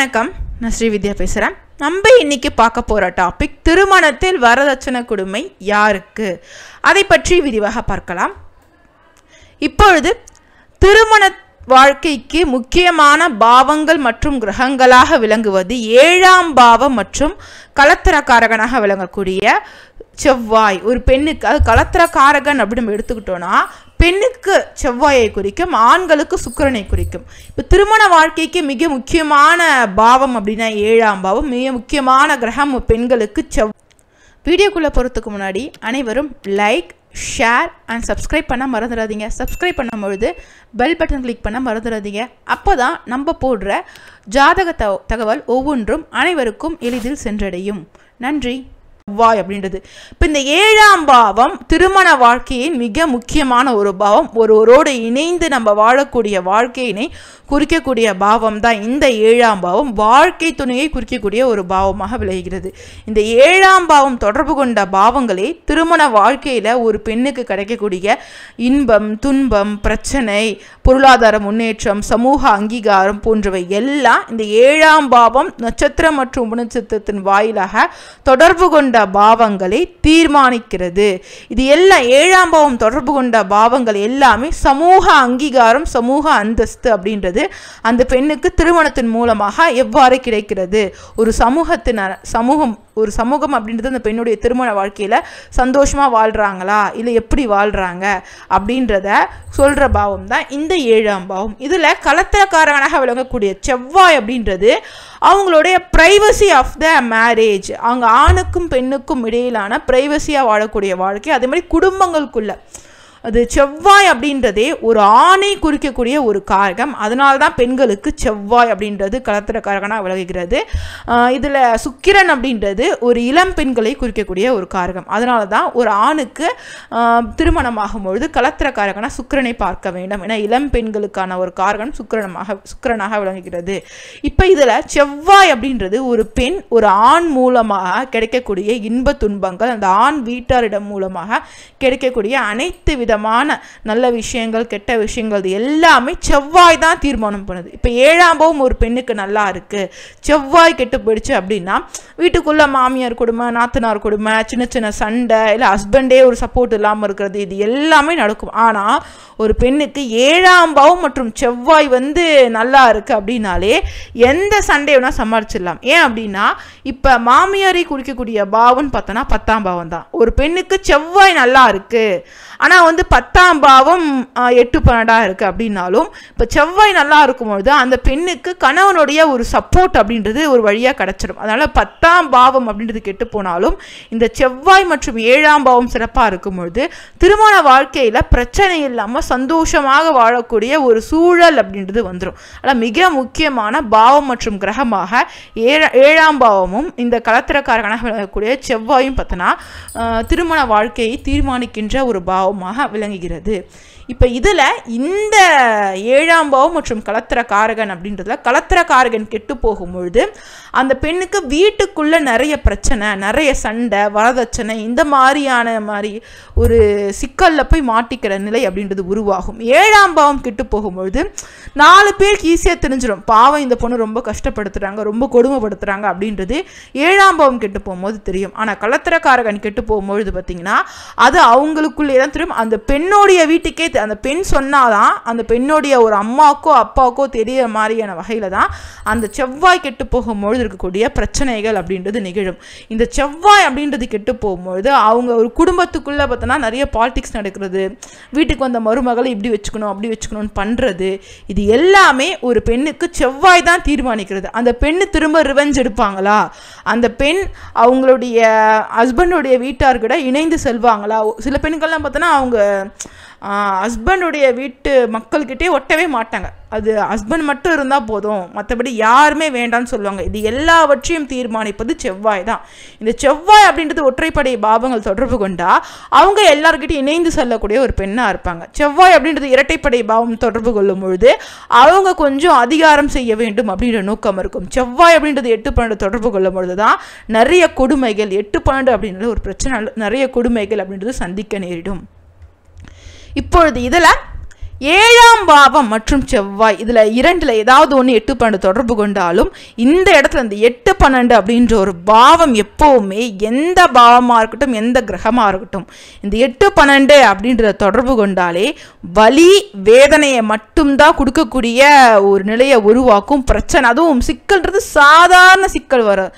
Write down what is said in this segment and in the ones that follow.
வணக்கம், நான் ஸ்ரீவித்யா பேசுகிறேன். நம்ம இன்னைக்கு பார்க்க போகிற டாபிக் திருமணத்தில் வரதட்சணை கொடுமை யாருக்கு, அதை பற்றி விரிவாக பார்க்கலாம். இப்பொழுது திருமண வாழ்க்கைக்கு முக்கியமான பாவங்கள் மற்றும் கிரகங்களாக விளங்குவது 7ஆம் பாவம் மற்றும் கலத்திரக்காரகனாக விளங்கக்கூடிய செவ்வாய். ஒரு பெண்ணுக்கு, அது கலத்திரக்காரகன் அப்படின்னு நம்ம எடுத்துக்கிட்டோன்னா பெண்ணுக்கு செவ்வாயை குறிக்கும், ஆண்களுக்கு சுக்கிரனை குறிக்கும். இப்போ திருமண வாழ்க்கைக்கு மிக முக்கியமான பாவம் அப்படின்னா 7ஆம் பாவம். மிக முக்கியமான கிரகம் பெண்களுக்கு வீடியோக்குள்ளே போகிறதுக்கு முன்னாடி அனைவரும் லைக், ஷேர் அண்ட் சப்ஸ்கிரைப் பண்ண மறந்துடாதீங்க. சப்ஸ்கிரைப் பண்ணும் பொழுது பெல் பட்டன் கிளிக் பண்ண மறந்துடாதீங்க. அப்போ தான் நம்ம போடுற ஜாதக தகவல் ஒவ்வொன்றும் அனைவருக்கும் எளிதில் சென்றடையும். நன்றி. செவ்வாய் அப்படின்றது இப்போ இந்த 7ஆம் பாவம் திருமண வாழ்க்கையின் மிக முக்கியமான ஒரு பாவம். ஒருவரோடு இணைந்து நம்ம வாழக்கூடிய வாழ்க்கையினை குறிக்கக்கூடிய பாவம் தான் இந்த 7ஆம் பாவம். வாழ்க்கை துணையை குறிக்கக்கூடிய ஒரு பாவமாக விளைகிறது. இந்த 7ஆம் பாவம் தொடர்பு கொண்ட பாவங்களே திருமண வாழ்க்கையில் ஒரு பெண்ணுக்கு கிடைக்கக்கூடிய இன்பம், துன்பம், பிரச்சனை, பொருளாதார முன்னேற்றம், சமூக அங்கீகாரம் போன்றவை எல்லாம் இந்த 7ஆம் பாவம் நட்சத்திரம் மற்றும் உபநட்சத்திரத்தின் வாயிலாக தொடர்பு கொண்ட பாவங்களை தீர்மானிக்கிறது. இது எல்லாம் 7ஆம் பாவம் தொடர்பு கொண்ட பாவங்கள் எல்லாமே சமூக அங்கீகாரம், சமூக அந்தஸ்து அப்படின்றது அந்த பெண்ணுக்கு திருமணத்தின் மூலமாக எவ்வாறு கிடைக்கிறது. ஒரு சமூகம் அப்படின்றது அந்த பெண்ணுடைய திருமண வாழ்க்கையில சந்தோஷமா வாழ்றாங்களா இல்லை எப்படி வாழ்றாங்க அப்படின்றத சொல்ற பாவம் தான் இந்த 7ஆம் பாவம். இதுல கலத்திரக்காரகனாக விளங்கக்கூடிய செவ்வாய் அப்படின்றது அவங்களுடைய பிரைவசி ஆஃப் த மேரேஜ், அவங்க ஆணுக்கும் பெண்ணுக்கும் இடையிலான பிரைவசியா வாழக்கூடிய வாழ்க்கை, அதே மாதிரி குடும்பங்களுக்குள்ள அது செவ்வாய் அப்படின்றதே ஒரு ஆணை குறிக்கக்கூடிய ஒரு காரகம். அதனால தான் பெண்களுக்கு செவ்வாய் அப்படின்றது கலத்திரக்காரகனாக விளங்குகிறது. இதில் சுக்கிரன் அப்படின்றது ஒரு இளம் பெண்களை குறிக்கக்கூடிய ஒரு காரகம். அதனால தான் ஒரு ஆணுக்கு திருமணமாகும் பொழுது கலத்திரக்காரகனாக சுக்கிரனை பார்க்க வேண்டும். ஏன்னா இளம் பெண்களுக்கான ஒரு காரகம் சுக்கிரனாக விளங்குகிறது. இப்போ இதில் செவ்வாய் அப்படின்றது ஒரு பெண் ஒரு ஆண் மூலமாக கிடைக்கக்கூடிய இன்ப துன்பங்கள், அந்த ஆண் வீட்டாரிடம் மூலமாக கிடைக்கக்கூடிய அனைத்து விதமான நல்ல விஷயங்கள், கெட்ட விஷயங்கள் எல்லாமே செவ்வாய் தான் தீர்மானம் பண்ணுது. இப்போ 7ஆம் பாவம் ஒரு பெண்ணுக்கு நல்லா இருக்கு, செவ்வாய் கெட்டு போயிடுச்சு அப்படின்னா வீட்டுக்குள்ள மாமியார் கொடுமை, நாத்தனார் கொடுமை, சின்ன சின்ன சண்டை, இல்லை ஹஸ்பண்டே ஒரு சப்போர்ட் இல்லாமல் இருக்கிறது, இது எல்லாமே நடக்கும். ஆனால் ஒரு பெண்ணுக்கு 7ஆம் பாவம் மற்றும் செவ்வாய் நல்லா இருக்கு அப்படின்னாலே எந்த சண்டையை வேணா சமாளிச்சிடலாம். ஏன் அப்படின்னா இப்போ மாமியாரை குறிக்கக்கூடிய பாவம்னு பார்த்தோன்னா 10ஆம் பாவம் தான். ஒரு பெண்ணுக்கு செவ்வாய் நல்லா இருக்கு, ஆனால் 10ஆம் பாவம் 8-12 இருக்கு அப்படின்னாலும் இப்போ செவ்வாய் நல்லா இருக்கும்பொழுது அந்த பெண்ணுக்கு கணவனுடைய ஒரு சப்போர்ட் அப்படின்றது ஒரு வழியாக கிடைச்சிடும். அதனால 10ஆம் பாவம் அப்படின்றது கெட்டு போனாலும் இந்த செவ்வாய் மற்றும் 7ஆம் பாவம் சிறப்பாக இருக்கும்பொழுது திருமண வாழ்க்கையில் பிரச்சனை இல்லாமல் சந்தோஷமாக வாழக்கூடிய ஒரு சூழல் அப்படின்றது வந்துடும். ஆனால் மிக முக்கியமான பாவம் மற்றும் கிரகமாக 7ஆம் பாவமும் இந்த கலத்திரக்காரகனாக விளங்கக்கூடிய செவ்வாயும் பார்த்தோன்னா திருமண வாழ்க்கையை தீர்மானிக்கின்ற ஒரு பாவமாக விளங்குகிறது. இப்போ இதில் இந்த 7ஆம் பாவம் மற்றும் கலத்திரக்காரகன் அப்படின்றதுல கலத்திரக்காரகன் கெட்டு போகும் பொழுது அந்த பெண்ணுக்கு வீட்டுக்குள்ள நிறைய பிரச்சனை, நிறைய சண்டை, வரதட்சணை, இந்த மாதிரி ஒரு சிக்கல்ல போய் மாட்டிக்கிற நிலை அப்படின்றது உருவாகும். 7ஆம் பாவம் கெட்டு போகும்பொழுது 4 பேருக்கு ஈஸியாக தெரிஞ்சிடும், பாவம் இந்த பொண்ணு ரொம்ப கஷ்டப்படுத்துறாங்க, ரொம்ப கொடுமைப்படுத்துறாங்க அப்படின்றது 7ஆம் பாவம் கெட்டு போகும்போது தெரியும். ஆனால் கலத்திரக்காரகன் கெட்டு போகும்பொழுது பார்த்தீங்கன்னா அது அவங்களுக்குள்ளே தான் தெரியும். அந்த பெண்ணோடைய வீட்டுக்கே அந்த பெண் சொன்னாதான் அந்த பெண்ணுடைய ஒரு அம்மாக்கோ அப்பாவுக்கோ தெரிய மாதிரியான வகையில தான் அந்த செவ்வாய் கெட்டு போகும்பொழுது இருக்கக்கூடிய பிரச்சனைகள் அப்படின்றது நிகழும். இந்த செவ்வாய் அப்படின்றது கெட்டு போகும்பொழுது அவங்க ஒரு குடும்பத்துக்குள்ள பார்த்தோன்னா நிறைய பாலிடிக்ஸ் நடக்கிறது, வீட்டுக்கு வந்த மருமகளை இப்படி வச்சுக்கணும் அப்படி வச்சுக்கணும்னு பண்றது, இது எல்லாமே ஒரு பெண்ணுக்கு செவ்வாய் தான் தீர்மானிக்கிறது. அந்த பெண்ணு திரும்ப ரிவெஞ்ச் எடுப்பாங்களா, அந்த பெண் அவங்களுடைய ஹஸ்பண்டுடைய வீட்டார்கிட்ட இணைந்து செல்வாங்களா. சில பெண்கள்லாம் பார்த்தோன்னா அவங்க ஹஸ்பண்டுடைய வீட்டு மக்கள்கிட்டே ஒட்டவே மாட்டாங்க, அது ஹஸ்பண்ட் மட்டும் இருந்தால் போதும், மற்றபடி யாருமே வேண்டான்னு சொல்லுவாங்க. இது எல்லாவற்றையும் தீர்மானிப்பது செவ்வாய் தான். இந்த செவ்வாய் அப்படின்றது ஒற்றைப்படை பாவங்கள் தொடர்பு கொண்டா அவங்க எல்லார்கிட்டையும் இணைந்து செல்லக்கூடிய ஒரு பெண்ணாக இருப்பாங்க. செவ்வாய் அப்படின்றது இரட்டைப்படை பாவம் தொடர்பு கொள்ளும் பொழுது அவங்க கொஞ்சம் அதிகாரம் செய்ய வேண்டும் அப்படின்ற நோக்கம் இருக்கும். செவ்வாய் அப்படின்றது 8-12 தொடர்பு கொள்ளும் பொழுது தான் நிறைய கொடுமைகள், 8-12 அப்படின்றது ஒரு பிரச்சனை, நிறைய கொடுமைகள் அப்படின்றது சந்திக்க நேரிடும். இப்பொழுது இதில் ஏழாம் பாவம் மற்றும் செவ்வாய் இதில் இரண்டில் ஏதாவது ஒன்று 8 12 தொடர்பு கொண்டாலும் இந்த இடத்துல இந்த 8 12 அப்படின்ற ஒரு பாவம் எப்போவுமே எந்த பாவமாக இருக்கட்டும் எந்த கிரகமாக இருக்கட்டும் இந்த 8 12 அப்படின்றத தொடர்பு கொண்டாலே வலி வேதனையை மட்டும்தான் கொடுக்கக்கூடிய ஒரு நிலையை உருவாக்கும். பிரச்சனை அதுவும் சிக்கல்ன்றது சாதாரண சிக்கல் வரும்,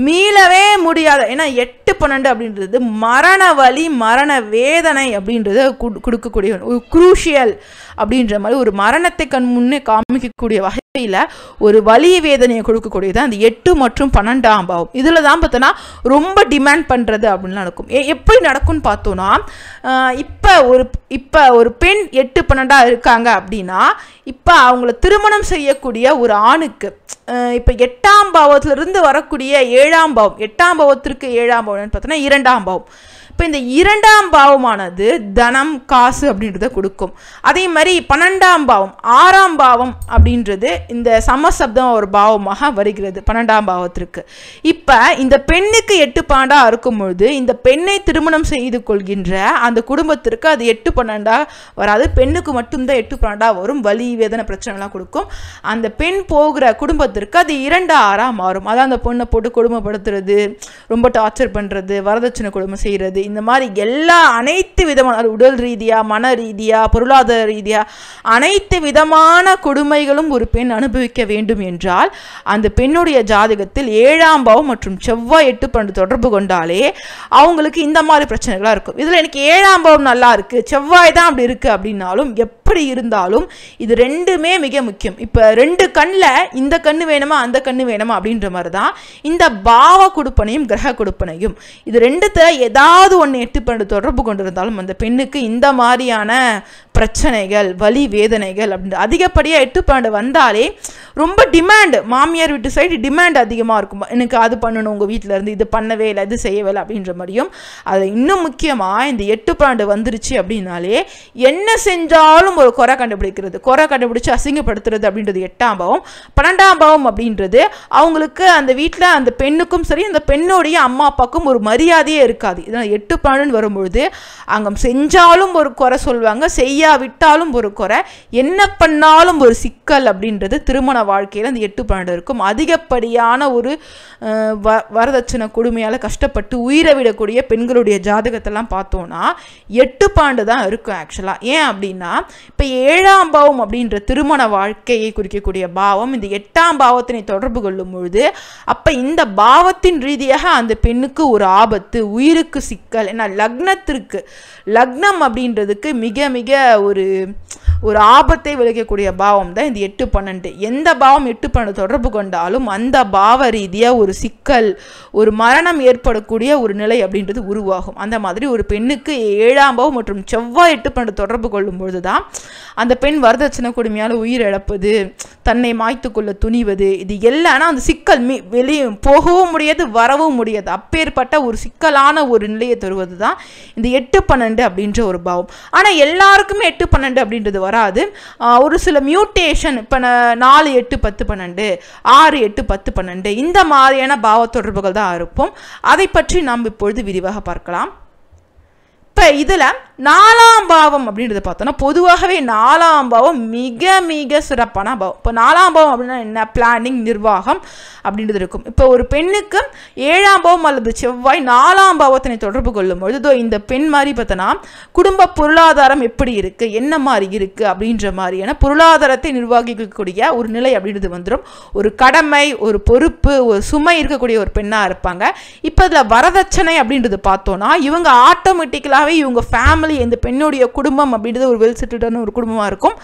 மீளவே முடியாத. ஏன்னா 8 12 அப்படின்றது மரண வலி மரண வேதனை அப்படின்றத கொடுக்கக்கூடிய ஒரு குரூஷியல் அப்படின்ற மாதிரி ஒரு மரணத்தை கண் முன்னே காமிக்கக்கூடிய வகையில் ஒரு வலி வேதனையை கொடுக்கக்கூடியது அந்த 8 மற்றும் 12ஆம் பாவம். இதில் தான் பார்த்தோன்னா ரொம்ப டிமாண்ட் பண்ணுறது அப்படின்னு நடக்கும். எப்படி நடக்கும்னு பார்த்தோன்னா இப்போ ஒரு பெண் 8 12 இருக்காங்க அப்படின்னா இப்போ அவங்கள திருமணம் செய்யக்கூடிய ஒரு ஆணுக்கு இப்போ 8ஆம் பாவத்திலிருந்து வரக்கூடிய 7ஆம் பாவம் 8ஆம் பாவத்திற்கு 7ஆம் பாவம்னு பார்த்தோன்னா 2ஆம் பாவம். இப்போ இந்த 2ஆம் பாவமானது தனம் காசு அப்படின்றத கொடுக்கும். அதே மாதிரி 12ஆம் பாவம் 6ஆம் பாவம் அப்படின்றது இந்த சமசப்தம் ஒரு பாவமாக வருகிறது 12ஆம் பாவத்திற்கு. இப்போ இந்த பெண்ணுக்கு 8 12 இருக்கும்பொழுது இந்த பெண்ணை திருமணம் செய்து கொள்கின்ற அந்த குடும்பத்திற்கு அது 8 12 வராது, பெண்ணுக்கு மட்டும்தான் 8 12 வரும், வலி வேதனை பிரச்சனைலாம் கொடுக்கும். அந்த பெண் போகிற குடும்பத்திற்கு அது 2 6 மாறும். அதான் அந்த பொண்ணை போட்டு கொடுமைப்படுத்துறது, ரொம்ப டார்ச்சர் பண்ணுறது, வரதட்சணை கொடுமை செய்கிறது, இந்த மாதிரி அனைத்து விதமான உடல் ரீதியா மன ரீதியா பொருளாதார ரீதியா அனைத்து விதமான கொடுமைகளும் ஒரு பெண் அனுபவிக்க வேண்டும் என்றால் அந்த பெண்ணுடைய ஜாதகத்தில் 7ஆம் பாவம் மற்றும் செவ்வாய் 8 12 தொடர்பு கொண்டாலே அவங்களுக்கு இந்த மாதிரி பிரச்சனைகளா இருக்கும். இதுல எனக்கு 7ஆம் பாவம் நல்லா இருக்கு, செவ்வாய் தான் அப்படி இருக்கு அப்படின்னாலும் எப்படி இருந்தாலும் இது ரெண்டுமே மிக முக்கியம். இப்ப 2 கண்ணில் இந்த கண்ணு வேணுமா அந்த கண்ணு வேணுமா அப்படின்ற மாதிரி தான் இந்த பாவ கொடுப்பனையும் கிரக கொடுப்பனையும். இது ரெண்டுத்தை ஏதாவது 8 12 தொடர்பு கொண்டிருந்தாலும் அந்த பெண்ணுக்கு இந்த மாதிரியான பிரச்சனைகள் வலி வேதனைகள் அப்படின்னு அதிகப்படியாக 8 12 வந்தாலே ரொம்ப டிமாண்ட், மாமியார் வீட்டு சைடு டிமாண்ட் அதிகமாக இருக்கும். எனக்கு அது பண்ணணும், உங்கள் வீட்டில் இருந்து இது பண்ணவே இல்லை இது செய்யவே இல்லை அப்படின்ற மாதிரியும். அதில் இன்னும் முக்கியமாக இந்த 8 12 வந்துருச்சு அப்படின்னாலே என்ன செஞ்சாலும் ஒரு குறை கண்டுபிடிக்கிறது, குறை கண்டுபிடிச்சு அசிங்கப்படுத்துறது அப்படின்றது 8ஆம் பாவம். 12ஆம் பாவம் அப்படின்றது அவங்களுக்கு அந்த வீட்டில் அந்த பெண்ணுக்கும் சரி அந்த பெண்ணுடைய அம்மா அப்பாவுக்கும் ஒரு மரியாதையே இருக்காது. இதனால் 8 12 வரும்பொழுது அங்கே செஞ்சாலும் ஒரு குறை சொல்லுவாங்க, செய்யாவிட்டாலும் ஒரு குறை, என்ன பண்ணாலும் ஒரு சிக்கல் அப்படின்றது திருமண வாழ்க்கையில் அந்த 8 12 இருக்கும். அதிகப்படியான ஒரு வரதட்சணை கொடுமையால் கஷ்டப்பட்டு உயிரை விடக்கூடிய பெண்களுடைய ஜாதகத்தெல்லாம் பார்த்தோன்னா 8 12 தான் இருக்கும் ஆக்சுவலாக. ஏன் அப்படின்னா இப்போ 7ஆம் பாவம் அப்படின்ற திருமண வாழ்க்கையை குறிக்கக்கூடிய பாவம் இந்த 8ஆம் பாவத்தினை தொடர்பு கொள்ளும் பொழுது அப்போ இந்த பாவத்தின் ரீதியாக அந்த பெண்ணுக்கு ஒரு ஆபத்து, உயிருக்கு சிக்கல். ஏன்னா லக்னம் அப்படின்றதுக்கு மிக மிக ஒரு ஆபத்தை விளைக்கக்கூடிய பாவம் தான் இந்த 8 12. எந்த பாவம் 8 12 தொடர்பு கொண்டாலும் அந்த பாவ ரீதியாக ஒரு சிக்கல், ஒரு மரணம் ஏற்படக்கூடிய ஒரு நிலை அப்படின்றது உருவாகும். அந்த மாதிரி ஒரு பெண்ணுக்கு 7ஆம் பாவம் மற்றும் செவ்வாய் 8 12 தொடர்பு கொள்ளும் பொழுது தான் அந்த பெண் வரதட்சணை கொடுமையால் உயிர் இழப்பது, தன்னை மாய்த்து கொள்ள துணிவது, இது எல்லாம் அந்த சிக்கல் வெளியே போகவும் முடியாது வரவும் முடியாது. அப்பேற்பட்ட ஒரு சிக்கலான ஒரு நிலையை தருவது தான் இந்த 8 12 அப்படின்ற ஒரு பாவம். ஆனால் எல்லாருக்குமே 8 12 அப்படின்றது வராது. ஒரு சில மியூட்டேஷன், இப்போ 4 8 10 12 6 8 10 12 இந்த மாதிரியான பாவ தொடர்புகள் தான் இருப்போம். அதை பற்றி நாம் இப்பொழுது விரிவாக பார்க்கலாம். இப்போ இதில் 4ஆம் பாவம் அப்படின்றத பார்த்தோன்னா பொதுவாகவே 4ஆம் பாவம் மிக மிக சிறப்பான பாவம். இப்போ 4ஆம் பாவம் அப்படின்னா என்ன, பிளானிங் நிர்வாகம் அப்படின்றது இருக்கும். இப்போ ஒரு பெண்ணுக்கு 7ஆம் பாவம் அல்லது செவ்வாய் 4ஆம் பாவத்தினை தொடர்பு கொள்ளும்பொழுது இந்த பெண் மாதிரி பார்த்தோன்னா குடும்ப பொருளாதாரம் எப்படி இருக்குது, என்ன மாதிரி இருக்குது அப்படின்ற மாதிரியான பொருளாதாரத்தை நிர்வகிக்கக்கூடிய ஒரு நிலை அப்படின்றது வந்துடும். ஒரு கடமை, ஒரு பொறுப்பு, ஒரு சுமை இருக்கக்கூடிய ஒரு பெண்ணாக இருப்பாங்க. இப்போ இதில் வரதட்சணை அப்படின்றது பார்த்தோன்னா இவங்க ஆட்டோமேட்டிக்கலாகவே இவங்க ஃபேமிலி, இந்த பெண்ணுடைய குடும்பம் அப்படின்றது ஒரு வெல் செட்டில்டான ஒரு குடும்பமாக இருக்கும்.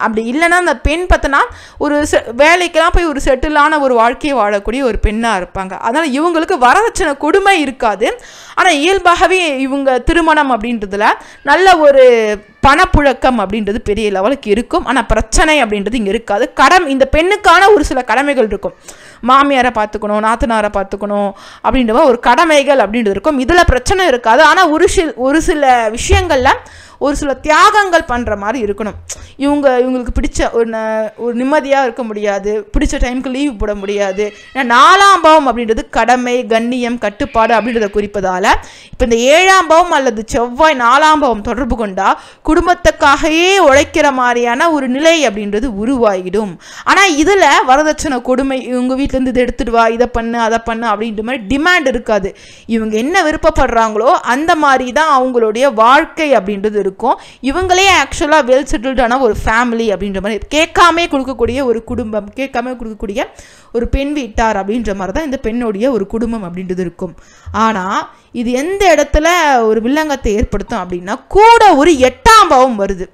அப்படி இல்லைன்னா அந்த பெண் பார்த்தோன்னா ஒரு வேலைக்கெல்லாம் போய் ஒரு செட்டிலான ஒரு வாழ்க்கையை வாழக்கூடிய ஒரு பெண்ணாக இருப்பாங்க. அதனால் இவங்களுக்கு வரதட்சணை கொடுமை இருக்காது. ஆனால் இயல்பாகவே இவங்க திருமணம் அப்படின்றதுல நல்ல ஒரு பணப்புழக்கம் அப்படின்றது பெரிய லெவலுக்கு இருக்கும். ஆனால் பிரச்சனை அப்படின்றது இங்கே இருக்காது. இந்த பெண்ணுக்கான ஒரு சில கடமைகள் இருக்கும். மாமியாரை பார்த்துக்கணும், நாத்தனாரை பார்த்துக்கணும் அப்படின்ற ஒரு கடமைகள் அப்படின்றது இருக்கும். இதில் பிரச்சனை இருக்காது. ஆனால் ஒரு சில விஷயங்களில் ஒரு சில தியாகங்கள் பண்ணுற மாதிரி இருக்கணும். இவங்களுக்கு பிடிச்ச ஒரு நிம்மதியாக இருக்க முடியாது, பிடிச்ச டைமுக்கு லீவ் போட முடியாது. ஏன்னா 4ஆம் பாவம் அப்படின்றது கடமை, கண்ணியம், கட்டுப்பாடு அப்படின்றத குறிப்பதால் இப்போ இந்த 7ஆம் பாவம் அல்லது செவ்வாய் 4ஆம் பாவம் தொடர்பு கொண்டா குடும்பத்துக்காகவே உழைக்கிற மாதிரியான ஒரு நிலை அப்படின்றது உருவாகிடும். ஆனால் இதில் வரதட்சணை கொடுமை, இவங்க வீட்டிலேருந்து இதை எடுத்துட்டு வா, இதை பண்ணு, அதை பண்ணு அப்படின்ற மாதிரி டிமாண்ட் இருக்காது. இவங்க என்ன விருப்பப்படுறாங்களோ அந்த மாதிரி தான் அவங்களுடைய வாழ்க்கை அப்படின்றது இருக்கும். இவங்களே ஆக்சுவலாக வெல் செட்டில்டான ஒரு ஃபேமிலி அப்படின்ற மாதிரி கேட்காமே கொடுக்கக்கூடிய ஒரு குடும்பம், கேட்காம கொடுக்கக்கூடிய ஒரு பெண் வீட்டார் அப்படின்ற மாதிரி தான் இந்த பெண்ணுடைய ஒரு குடும்பம் அப்படின்றது இருக்கும். ஆனால் இது எந்த இடத்துல ஒரு வில்லங்கத்தை ஏற்படுத்தும் அப்படின்னா கூட ஒரு 8ஆம் பாவம் வருது.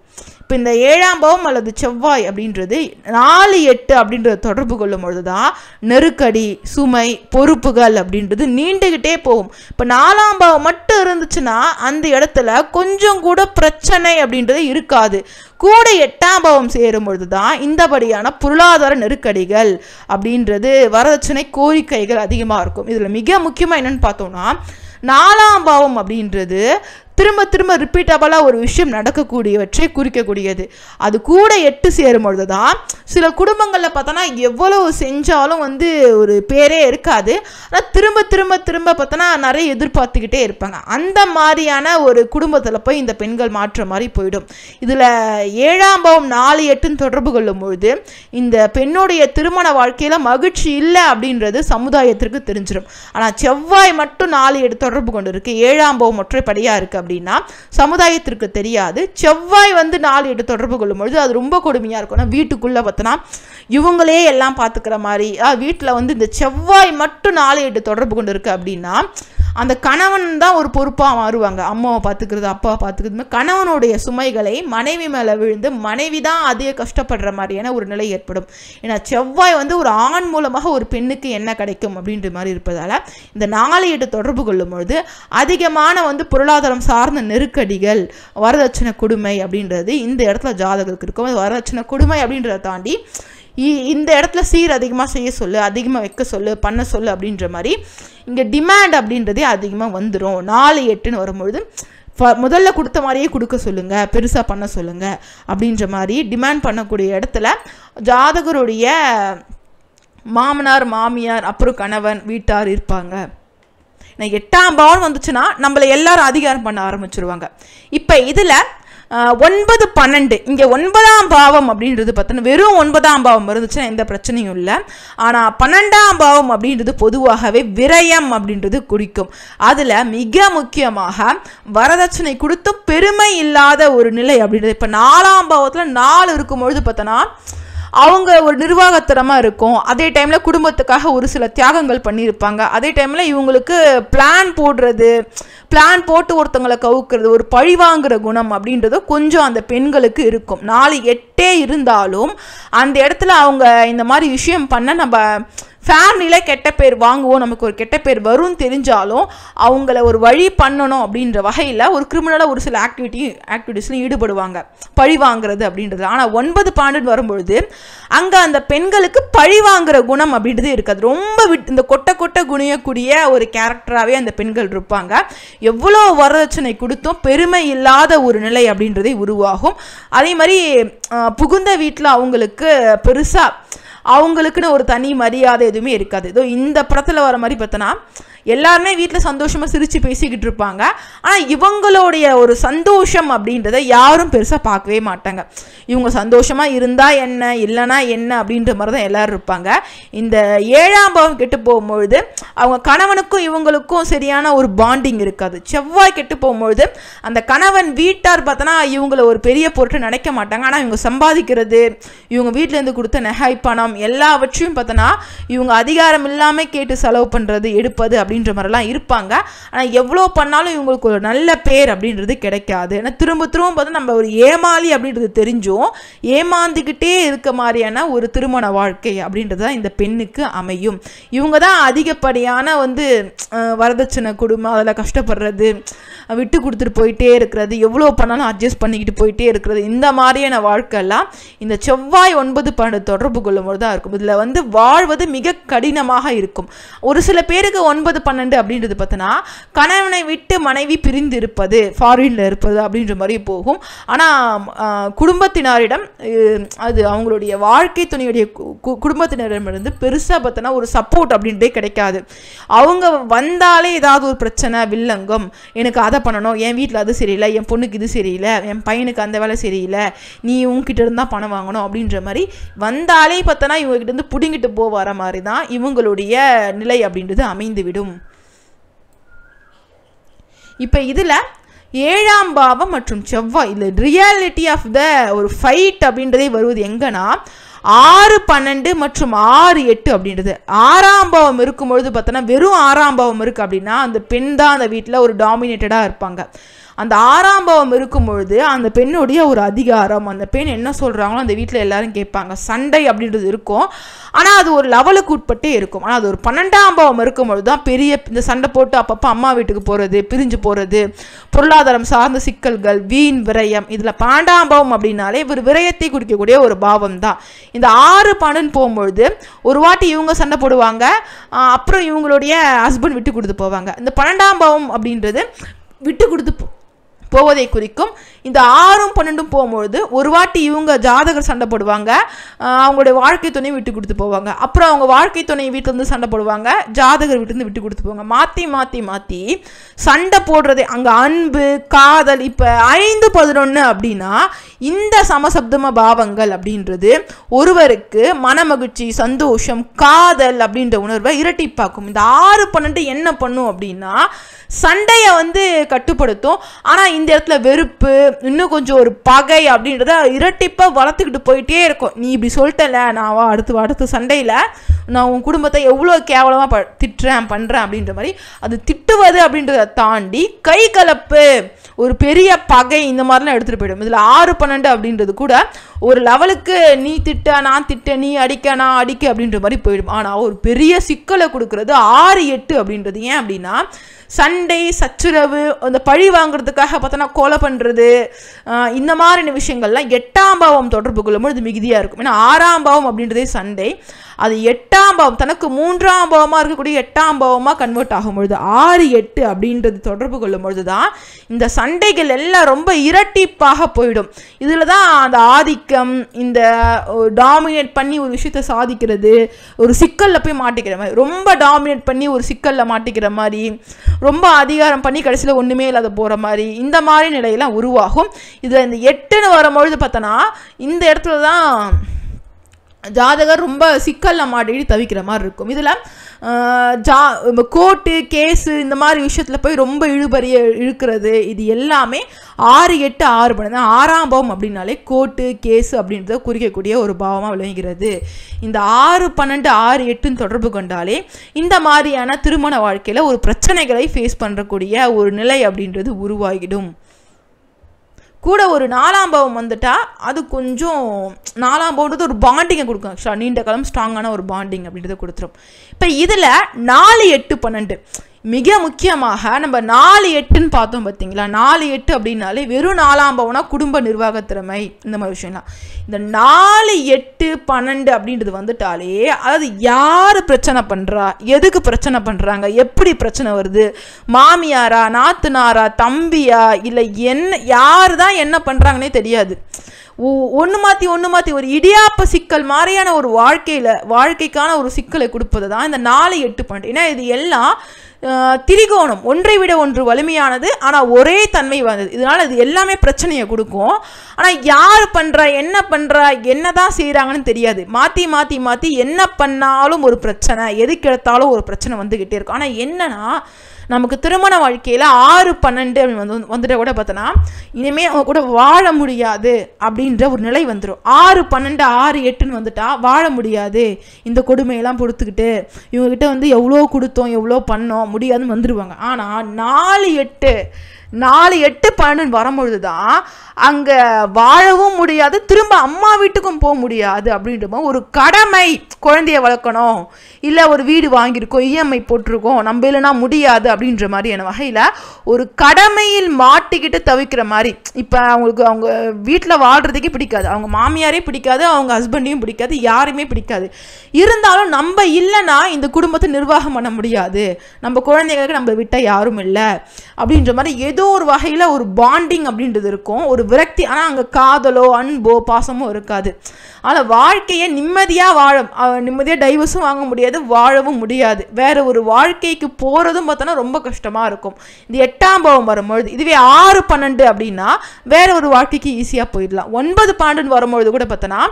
இப்போ இந்த 7ஆம் பாவம் அல்லது செவ்வாய் அப்படின்றது 4-8 அப்படின்றத தொடர்பு கொள்ளும் பொழுது தான் நெருக்கடி, சுமை, பொறுப்புகள் அப்படின்றது நீண்டுகிட்டே போகும். இப்போ 4ஆம் பாவம் மட்டும் இருந்துச்சுன்னா அந்த இடத்துல கொஞ்சம் கூட பிரச்சனை அப்படின்றது இருக்காது. கூட 8ஆம் பாவம் சேரும் பொழுது தான் இந்தபடியான பொருளாதார நெருக்கடிகள் அப்படின்றது, வரதட்சணை கோரிக்கைகள் அதிகமாக இருக்கும். இதில் மிக முக்கியமாக என்னென்னு பார்த்தோம்னா 4ஆம் பாவம் அப்படின்றது திரும்ப திரும்ப ரிப்பீட்டபிளாக ஒரு விஷயம் நடக்கக்கூடியவற்றை குறிக்கக்கூடியது. அது கூட 8 சேரும் பொழுது தான் சில குடும்பங்களில் பார்த்தோன்னா எவ்வளவு செஞ்சாலும் ஒரு பேரே இருக்காது. ஆனால் திரும்ப திரும்ப திரும்ப பார்த்தோன்னா நிறைய எதிர்பார்த்துக்கிட்டே இருப்பாங்க. அந்த மாதிரியான ஒரு குடும்பத்தில் போய் இந்த பெண்கள் மாற்ற மாதிரி போயிடும். இதில் 7ஆம் பாவம் 4-8 தொடர்பு கொள்ளும் பொழுது இந்த பெண்ணுடைய திருமண வாழ்க்கையில் மகிழ்ச்சி இல்லை அப்படின்றது சமுதாயத்திற்கு தெரிஞ்சிடும். ஆனால் செவ்வாய் மட்டும் 4-8 தொடர்பு கொண்டு இருக்கு, 7ஆம் பாவம் ஒற்றைப்படியாக இருக்குது அப்படின்னா சமுதாயத்திற்கு தெரியாது. செவ்வாய் 4-8 தொடர்பு கொள்ளும் பொழுது அது ரொம்ப கொடுமையாக இருக்கும். வீட்டுக்குள்ளே பார்த்தோன்னா இவங்களே எல்லாம் பார்த்துக்கிற மாதிரி, வீட்டில் இந்த செவ்வாய் மட்டும் 4-8 தொடர்பு கொண்டு இருக்கு அப்படின்னா அந்த கணவன் தான் ஒரு பொறுப்பாக மாறுவாங்க. அம்மாவை பார்த்துக்கிறது, அப்பாவை பார்த்துக்கிறது, கணவனுடைய சுமைகளை மனைவி மேலே விழுந்து மனைவி தான் அதிக கஷ்டப்படுற மாதிரியான ஒரு நிலை ஏற்படும். ஏன்னா செவ்வாய் ஒரு ஆண் மூலமாக ஒரு பெண்ணுக்கு என்ன கிடைக்கும் அப்படின்ற மாதிரி இருப்பதால் இந்த 4-8 தொடர்பு கொள்ளும் பொழுது அதிகமான பொருளாதாரம் சார்ந்த நெருக்கடிகள், வரதட்சணை கொடுமை அப்படின்றது இந்த இடத்துல ஜாதகத்துக்கு இருக்கும். வரதட்சணை கொடுமை அப்படின்றத தாண்டி இந்த இடத்துல சீர் அதிகமாக செய்ய சொல்லு, அதிகமாக வைக்க சொல்லு, பண்ண சொல்லு அப்படின்ற மாதிரி இங்கே டிமாண்ட் அப்படின்றதே அதிகமாக வந்துடும். 4-8 வரும்பொழுது முதல்ல கொடுத்த மாதிரியே கொடுக்க சொல்லுங்கள், பெருசாக பண்ண சொல்லுங்கள் அப்படின்ற மாதிரி டிமாண்ட் பண்ணக்கூடிய இடத்துல ஜாதகருடைய மாமனார், மாமியார், அப்புறம் கணவன் வீட்டார் இருப்பாங்க. 8ஆம் பாவம் வந்துச்சுன்னா நம்மளை எல்லாரும் அதிகாரம் பண்ண ஆரம்பிச்சிருவாங்க. இப்போ இதில் 9-12 இங்கே 9ஆம் பாவம் அப்படின்றது பார்த்தோன்னா வெறும் 9ஆம் பாவம் இருந்துச்சுன்னா எந்த பிரச்சனையும் இல்லை. ஆனால் 12ஆம் பாவம் அப்படின்றது பொதுவாகவே விரயம் அப்படின்றது குறிக்கும். அதில் மிக முக்கியமாக வரதட்சணை கொடுத்தும் பெருமை இல்லாத ஒரு நிலை அப்படின்றது. இப்போ 4ஆம் பாவத்தில் 4 இருக்கும்பொழுது பார்த்தோன்னா அவங்க ஒரு நிர்வாகத்தனமாக இருக்கும். அதே டைமில் குடும்பத்துக்காக ஒரு சில தியாகங்கள் பண்ணியிருப்பாங்க. அதே டைமில் இவங்களுக்கு பிளான் போட்டு ஒருத்தங்களை கவுக்கிறது, ஒரு பழிவாங்குற குணம் அப்படின்றது கொஞ்சம் அந்த பெண்களுக்கு இருக்கும். 4-8 இருந்தாலும் அந்த இடத்துல அவங்க இந்த மாதிரி விஷயம் பண்ண நம்ம ஃபேமிலியில் கெட்ட பேர் வாங்குவோம், நமக்கு ஒரு கெட்ட பேர் வரும்னு தெரிஞ்சாலும் அவங்கள ஒரு வழி பண்ணணும் அப்படின்ற வகையில் ஒரு கிரிமினலாக ஒரு சில ஆக்டிவிட்டீஸ்லையும் ஈடுபடுவாங்க, பழி வாங்குறது அப்படின்றது. ஆனால் 9-12 வரும்பொழுது அங்கே அந்த பெண்களுக்கு பழி வாங்குற குணம் அப்படின்றது இருக்காது. ரொம்ப இந்த கொட்டை குனியக்கூடிய ஒரு கேரக்டராகவே அந்த பெண்கள் இருப்பாங்க. எவ்வளோ வரதட்சணை கொடுத்தும் பெருமை இல்லாத ஒரு நிலை அப்படின்றதே உருவாகும். அதே மாதிரி புகுந்த வீட்டில் அவங்களுக்கு பெருசாக அவங்களுக்குன்னு ஒரு தனி மரியாதை எதுவுமே இருக்காது. இதோ இந்த படத்தில் வர மாதிரி பார்த்தோன்னா எல்லாருமே வீட்டில் சந்தோஷமாக சிரித்து பேசிக்கிட்டு இருப்பாங்க. ஆனால் இவங்களுடைய ஒரு சந்தோஷம் அப்படின்றத யாரும் பெருசாக பார்க்கவே மாட்டாங்க. இவங்க சந்தோஷமாக இருந்தால் என்ன, இல்லைனா என்ன அப்படின்ற மாதிரி தான் எல்லோரும் இருப்பாங்க. இந்த 7ஆம் பாவம் கெட்டு போகும்பொழுது அவங்க கணவனுக்கும் இவங்களுக்கும் சரியான ஒரு பாண்டிங் இருக்காது. செவ்வாய் கெட்டு போகும்பொழுது அந்த கணவன் வீட்டார் பார்த்தோன்னா இவங்களை ஒரு பெரிய பொருட்டு நினைக்க மாட்டாங்க. ஆனால் இவங்க சம்பாதிக்கிறது, இவங்க வீட்டிலேருந்து கொடுத்த நகை, பணம் எல்லாவற்றையும் பார்த்தோன்னா இவங்க அதிகாரம் இல்லாமல் கேட்டு செலவு பண்ணுறது, எடுப்பது அப்படின்ற மாதிரிலாம் இருப்பாங்க. ஆனால் எவ்வளோ பண்ணாலும் இவங்களுக்கு ஒரு நல்ல பேர் அப்படின்றது கிடைக்காது. ஏன்னா திரும்ப பார்த்தா நம்ம ஒரு ஏமாளி அப்படின்றது தெரிஞ்சும் ஏமாந்துக்கிட்டே இருக்க மாதிரியான ஒரு திருமண வாழ்க்கை அப்படின்றது தான் இந்த பெண்ணுக்கு அமையும். இவங்க தான் அதிகப்படியான வரதட்சணை குடும்பம், அதில் கஷ்டப்படுறது, விட்டு கொடுத்துட்டு போயிட்டே இருக்கிறது, எவ்வளோ பண்ணாலும் அட்ஜஸ்ட் பண்ணிக்கிட்டு போயிட்டே இருக்கிறது, இந்த மாதிரியான வாழ்க்கையெல்லாம் இந்த செவ்வாய் 9-12 தொடர்பு கொள்ளும்போது தான் இருக்கும். இதில் வாழ்வது மிக கடினமாக இருக்கும். ஒரு சில பேருக்கு 9 9-12 அப்படின்றது பார்த்தோன்னா கணவனை விட்டு மனைவி பிரிந்து இருப்பது, ஃபாரின்ல இருப்பது அப்படின்ற மாதிரி போகும். ஆனால் குடும்பத்தினரிடம் அது அவங்களுடைய வாழ்க்கை துணையுடைய குடும்பத்தினரிடமிருந்து பெருசாக பார்த்தோன்னா ஒரு சப்போர்ட் அப்படின்றதே கிடைக்காது. அவங்க வந்தாலே ஏதாவது ஒரு பிரச்சனை, வில்லங்கம், எனக்கு அதை பண்ணணும், என் வீட்டில் அது சரியில்லை, என் பொண்ணுக்கு இது சரியில்லை, என் பையனுக்கு அந்த வேலை சரியில்லை, நீ உங்ககிட்ட இருந்தால் பணம் வாங்கணும் அப்படின்ற மாதிரி வந்தாலே பார்த்தோன்னா இவங்ககிட்ட இருந்து பிடுங்கிட்டு போகிற மாதிரி தான் இவங்களுடைய நிலை அப்படின்றது அமைந்துவிடும். இப்போ இதில் 7ஆம் பாவம் மற்றும் செவ்வாய் இல்லை ரியாலிட்டி ஆஃப் த ஒரு ஃபைட் அப்படின்றதே வருவது எங்கன்னா 6-12 மற்றும் 6-8 அப்படின்றது. 6ஆம் பாவம் இருக்கும்பொழுது பார்த்தோன்னா வெறும் 6ஆம் பாவம் இருக்குது அப்படின்னா அந்த பெண் தான் அந்த வீட்டில் ஒரு டாமினேட்டடாக இருப்பாங்க. அந்த 6ஆம் பாவம் இருக்கும் பொழுது அந்த பெண்ணுடைய ஒரு அதிகாரம், அந்த பெண் என்ன சொல்கிறாங்களோ அந்த வீட்டில் எல்லாரும் கேட்பாங்க. சண்டை அப்படின்றது இருக்கும், ஆனால் அது ஒரு லெவலுக்கு உட்பட்டே இருக்கும். ஆனால் அது ஒரு 12ஆம் பாவம் இருக்கும்பொழுது தான் பெரிய இந்த சண்டை போட்டு அப்பப்போ அம்மா வீட்டுக்கு போகிறது, பிரிஞ்சு போகிறது, பொருளாதாரம் சார்ந்த சிக்கல்கள், வீண் விரயம். இதில் 12ஆம் பாவம் அப்படின்னாலே ஒரு விரயத்தை குறிக்கக்கூடிய ஒரு பாவம் தான். இந்த 6-12 போகும்பொழுது ஒரு வாட்டி இவங்க சண்டை போடுவாங்க, அப்புறம் இவங்களுடைய ஹஸ்பண்ட் விட்டு கொடுத்து போவாங்க. இந்த 12ஆம் பாவம் அப்படின்றது விட்டு கொடுத்து போவதை குறிக்கும். இந்த 6-12 போகும்பொழுது ஒரு வாட்டி இவங்க ஜாதகர் சண்டை போடுவாங்க, அவங்களுடைய வாழ்க்கை துணை விட்டு கொடுத்து போவாங்க, அப்புறம் அவங்க வாழ்க்கை துணை வீட்டிலேருந்து சண்டை போடுவாங்க, ஜாதகர் வீட்டிலேருந்து விட்டு கொடுத்து போவாங்க. மாற்றி மாற்றி மாற்றி சண்டை போடுறது அங்கே அன்பு, காதல். இப்போ 5-11 அப்படின்னா இந்த சமசப்தம பாவங்கள் அப்படின்றது ஒருவருக்கு மனமகிழ்ச்சி, சந்தோஷம், காதல் அப்படின்ற உணர்வை இரட்டிப்பாக்கும். இந்த 6-12 என்ன பண்ணும் அப்படின்னா சண்டையை கட்டுப்படுத்தும். ஆனால் இந்த இடத்துல வெறுப்பு, இன்னும் கொஞ்சம் ஒரு பகை அப்படின்றத இரட்டிப்பாக வளர்த்துக்கிட்டு போயிட்டே இருக்கும். நீ இப்படி சொல்லிட்டல, நான் அடுத்த சண்டையில் நான் உன் குடும்பத்தை எவ்வளோ கேவலமாக திட்டுறேன் பண்ணுறேன் அப்படின்ற மாதிரி அது திட்டுவது அப்படின்றத தாண்டி கை கலப்பு, ஒரு பெரிய பகை, இந்த மாதிரிலாம் எடுத்துகிட்டு போயிடும். இதில் 6-12 அப்படின்றது கூட ஒரு லெவலுக்கு நீ திட்ட நான் திட்ட, நீ அடிக்க நான் அடிக்க அப்படின்ற மாதிரி போயிடும். ஆனால் ஒரு பெரிய சிக்கலை கொடுக்கறது 6-8 அப்படின்றது. ஏன் அப்படின்னா சண்டை, சச்சுரவு, அந்த பழி வாங்குறதுக்காக பார்த்தோன்னா கொலை பண்ணுறது, இந்த மாதிரியான விஷயங்கள்லாம் 8ஆம் பாவம் தொடர்பு கொள்ளும்போது இது மிகுதியாக இருக்கும். ஏன்னா 6ஆம் பாவம் அப்படின்றதே சண்டை, அது 8ஆம் பாவம் தனக்கு 3ஆம் பாவமாக இருக்கக்கூடிய 8ஆம் பாவமாக கன்வெர்ட் ஆகும்பொழுது 6-8 அப்படின்றது தொடர்பு கொள்ளும் பொழுது தான் இந்த சண்டைகள் எல்லாம் ரொம்ப இரட்டிப்பாக போயிடும். இதில் தான் அந்த ஆதிக்கம், இந்த டாமினேட் பண்ணி ஒரு விஷயத்தை சாதிக்கிறது, ஒரு சிக்கலில் போய் மாட்டிக்கிற மாதிரி, ரொம்ப டாமினேட் பண்ணி ஒரு சிக்கலில் மாட்டிக்கிற மாதிரி, ரொம்ப அதிகாரம் பண்ணி கடைசியில் ஒன்றுமே இல்லாத போகிற மாதிரி, இந்த மாதிரி நிலையெல்லாம் உருவாகும். இதில் இந்த 8ன்னு வரும்பொழுது பார்த்தோன்னா இந்த இடத்துல தான் ஜாதகர் ரொம்ப சிக்கலில் மாட்டிட்டு தவிக்கிற மாதிரி இருக்கும். இதில் கோர்ட்டு கேஸு இந்த மாதிரி விஷயத்தில் போய் ரொம்ப இழுக்கிறது, இது எல்லாமே 6-8 6-12 6ஆம் பாவம் அப்படின்னாலே கோர்ட்டு கேஸு அப்படின்றத குறிக்கக்கூடிய ஒரு பாவமாக விளங்குகிறது. இந்த 6-12 6-8 தொடர்பு கொண்டாலே இந்த மாதிரியான திருமண வாழ்க்கையில் ஒரு பிரச்சனைகளை ஃபேஸ் பண்ணுறக்கூடிய ஒரு நிலை அப்படின்றது உருவாகிடும். கூட ஒரு 4ஆம் பாவம் வந்துட்டால் அது கொஞ்சம் 4ஆம் பாவம்ன்றது ஒரு பாண்டிங்கை கொடுக்கும். ஆக்சுவலாக நீண்ட காலம் ஸ்ட்ராங்கான ஒரு பாண்டிங் அப்படின்றத கொடுத்துரும். இப்போ இதில் 4-8-12 மிக முக்கியமாக நம்ம 4-8ன்னு பார்த்தோம் பார்த்தீங்களா. 4-8 அப்படின்னாலே வெறும் 4ஆம் பாவம்னா குடும்ப நிர்வாக திறமை, இந்த மாதிரி விஷயம்லாம். இந்த 4-8-12 அப்படின்றது வந்துட்டாலே அதாவது யார் பிரச்சனை பண்ணுறா, எதுக்கு பிரச்சனை பண்ணுறாங்க, எப்படி பிரச்சனை வருது, மாமியாரா, நாத்துனாரா, தம்பியா, இல்லை யார் தான் என்ன பண்ணுறாங்கன்னே தெரியாது. ஒன்று மாற்றி ஒரு இடியாப்ப சிக்கல் மாதிரியான ஒரு வாழ்க்கைக்கான ஒரு சிக்கலை கொடுப்பது தான் இந்த 4-8-12. ஏன்னா இது எல்லாம் திரிகோணம், ஒன்றை விட ஒன்று வலிமையானது, ஆனால் ஒரே தன்மை வந்தது. இதனால் இது எல்லாமே பிரச்சனையை கொடுக்கும். ஆனால் யார் பண்ணுறா, என்ன பண்ணுறா, என்ன தான் செய்கிறாங்கன்னு தெரியாது. மாற்றி என்ன பண்ணாலும் ஒரு பிரச்சனை, எதுக்கு எடுத்தாலும் ஒரு பிரச்சனை வந்துக்கிட்டே இருக்கும். ஆனால் என்னன்னா நமக்கு திருமண வாழ்க்கையில் 6-12 வந்துட்ட கூட பார்த்தோன்னா இனிமேல் அவங்க கூட வாழ முடியாது அப்படின்ற ஒரு நிலை வந்துடும். 6-12 6-8ன்னு வந்துட்டா வாழ முடியாது, இந்த கொடுமையெல்லாம் பொறுத்துக்கிட்டு இவங்ககிட்ட எவ்வளோ கொடுத்தோம் எவ்வளோ பண்ணோம் முடியாதுன்னு வந்துடுவாங்க. ஆனால் 4-8-12 வரும்பொழுது தான் அங்கே வாழவும் முடியாது, திரும்ப அம்மா வீட்டுக்கும் போக முடியாது. அப்படின்ற ஒரு கடமை, குழந்தைய வளர்க்கணும், இல்லை ஒரு வீடு வாங்கியிருக்கோம், இஎம்ஐ போட்டிருக்கோம், நம்ம இல்லைனா முடியாது அப்படின்ற மாதிரியான வகையில் ஒரு கடமையில் மாட்டிக்கிட்டு தவிக்கிற மாதிரி. இப்போ அவங்க வீட்டில் வாழ்கிறதுக்கே பிடிக்காது, அவங்க மாமியாரே பிடிக்காது, அவங்க ஹஸ்பண்டையும் பிடிக்காது, யாருமே பிடிக்காது. இருந்தாலும் நம்ம இல்லைன்னா இந்த குடும்பத்தை நிர்வாகம் பண்ண முடியாது, நம்ம குழந்தைங்களுக்கு நம்ம விட்டால் யாரும் இல்லை அப்படின்ற மாதிரி ஏதோ ஒரு வகையில் ஒரு பாண்டிங் அப்படின்றது இருக்கும், ஒரு விரக்தி. ஆனால் அங்கே காதலோ அன்போ பாசமோ இருக்காது. ஆனால் வாழ்க்கையை நிம்மதியாக டைவர்ஸும் வாங்க முடியாது, வாழவும் முடியாது. வேற ஒரு வாழ்க்கைக்கு போகிறதும் பார்த்தோன்னா ரொம்ப கஷ்டமாக இருக்கும். இந்த 8ஆம் பாவம் வரும்பொழுது, இதுவே 6, 12 அப்படின்னா வேற ஒரு வாழ்க்கைக்கு ஈஸியாக போயிடலாம். 9, 12 வரும்பொழுது கூட பார்த்தோன்னா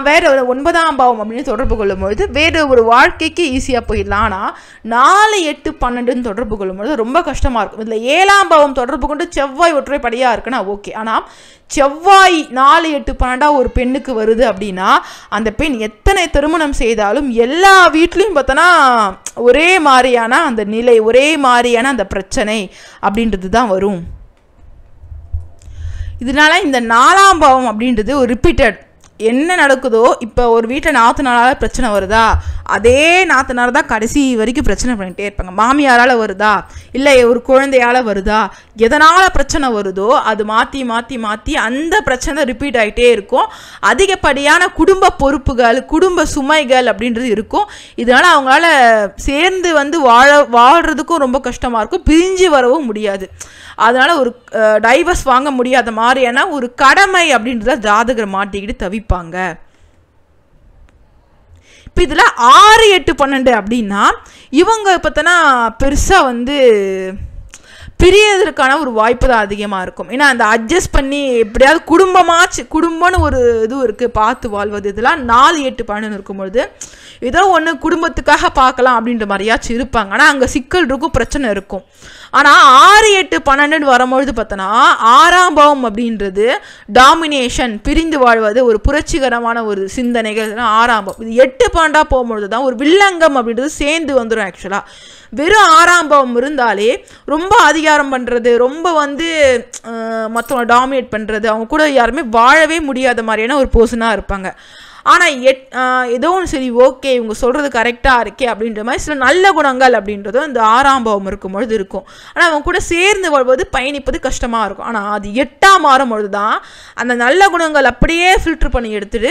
வேற ஒரு 9ஆம் பாவம் அப்படின்னு தொடர்பு கொள்ளும்பொழுது வேறு ஒரு வாழ்க்கைக்கு ஈஸியாக போயிடலாம். ஆனால் 4, 8, 12 தொடர்பு கொள்ளும்பொழுது ரொம்ப கஷ்டமாக இருக்கும். இதில் 7ஆம் பாவம் தொடர்பு கொண்டு செவ்வாய் ஒற்றைப்படையாக இருக்குன்னா ஓகே. ஆனால் செவ்வாய் 4, 8, 12 ஒரு பெண்ணுக்கு வருது அப்படின்னா அந்த பெண் எத்தனை திருமணம் செய்தாலும் எல்லா வீட்லேயும் பார்த்தோன்னா ஒரே மாதிரியான அந்த நிலை, ஒரே மாதிரியான அந்த பிரச்சனை அப்படின்றது தான் வரும். இதனால இந்த 4ஆம் பாவம் அப்படின்றது ஒரு ரிப்பீட்டட் என்ன நடக்குதோ. இப்போ ஒரு வீட்டில் நாத்தனாரால் பிரச்சனை வருதா, அதே நாத்தனார் தான் கடைசி வரைக்கும் பிரச்சனை பண்ணிகிட்டே இருப்பாங்க. மாமியாரால் வருதா, இல்லை ஒரு குழந்தையால் வருதா, எதனால் பிரச்சனை வருதோ அது மாற்றி மாற்றி மாற்றி அந்த பிரச்சனை ரிப்பீட் ஆகிட்டே இருக்கும். அதிகப்படியான குடும்ப பொறுப்புகள், குடும்ப சுமைகள் அப்படின்றது இருக்கும். இதனால் அவங்களால சேர்ந்து வந்து வாழ்கிறதுக்கும் ரொம்ப கஷ்டமாக இருக்கும், பிரிஞ்சு வரவும் முடியாது. அதனால் ஒரு டைவர்ஸ் வாங்க முடியாத மாதிரியான ஒரு கடமை அப்படின்றத ஜாதகர் மாட்டிக்கிட்டு தவிப்பாங்க. இப்போ இதில் 6, 8, 12 அப்படின்னா இவங்க பார்த்தோன்னா பெருசாக வந்து பிரியதற்கான ஒரு வாய்ப்பு தான் அதிகமாக இருக்கும். ஏன்னா அந்த அட்ஜஸ்ட் பண்ணி எப்படியாவது குடும்பம்னு ஒரு இது இருக்குது, பார்த்து வாழ்வது. இதெல்லாம் 4, 8, 12 இருக்கும்பொழுது ஏதோ ஒன்று குடும்பத்துக்காக பார்க்கலாம் அப்படின்ற மாதிரியாச்சும் இருப்பாங்க. ஆனால் அங்கே சிக்கல் இருக்கும், பிரச்சனை இருக்கும். ஆனால் 6, 8, 12 வரும்பொழுது பார்த்தோன்னா 6ஆம் பாவம் அப்படின்றது டாமினேஷன், பிரிந்து வாழ்வது, ஒரு புரட்சிகரமான ஒரு சிந்தனைகள். 6ஆம் பாவம். இது 8, 12 போகும்பொழுது தான் ஒரு வில்லங்கம் அப்படின்றது சேர்ந்து வந்துடும். ஆக்சுவலாக வெறும் 6ஆம் பாவம் இருந்தாலே ரொம்ப அதிகாரம் பண்ணுறது, ரொம்ப வந்து மற்றவங்க டாமினேட் பண்ணுறது, அவங்க கூட யாருமே வாழவே முடியாத மாதிரியான ஒரு பர்சனாக இருப்பாங்க. ஆனால் ஏதோ ஒன்று சரி ஓகே இவங்க சொல்கிறது கரெக்டாக இருக்கே அப்படின்ற மாதிரி சில நல்ல குணங்கள் அப்படின்றதும் இந்த 6ஆம் பாவம் இருக்கும்பொழுது இருக்கும். ஆனால் அவங்க கூட சேர்ந்து வாழ்வது, பயணிப்பது கஷ்டமாக இருக்கும். ஆனால் அது 8ஆம் மாறும்பொழுது தான் அந்த நல்ல குணங்கள் அப்படியே ஃபில்டர் பண்ணி எடுத்துட்டு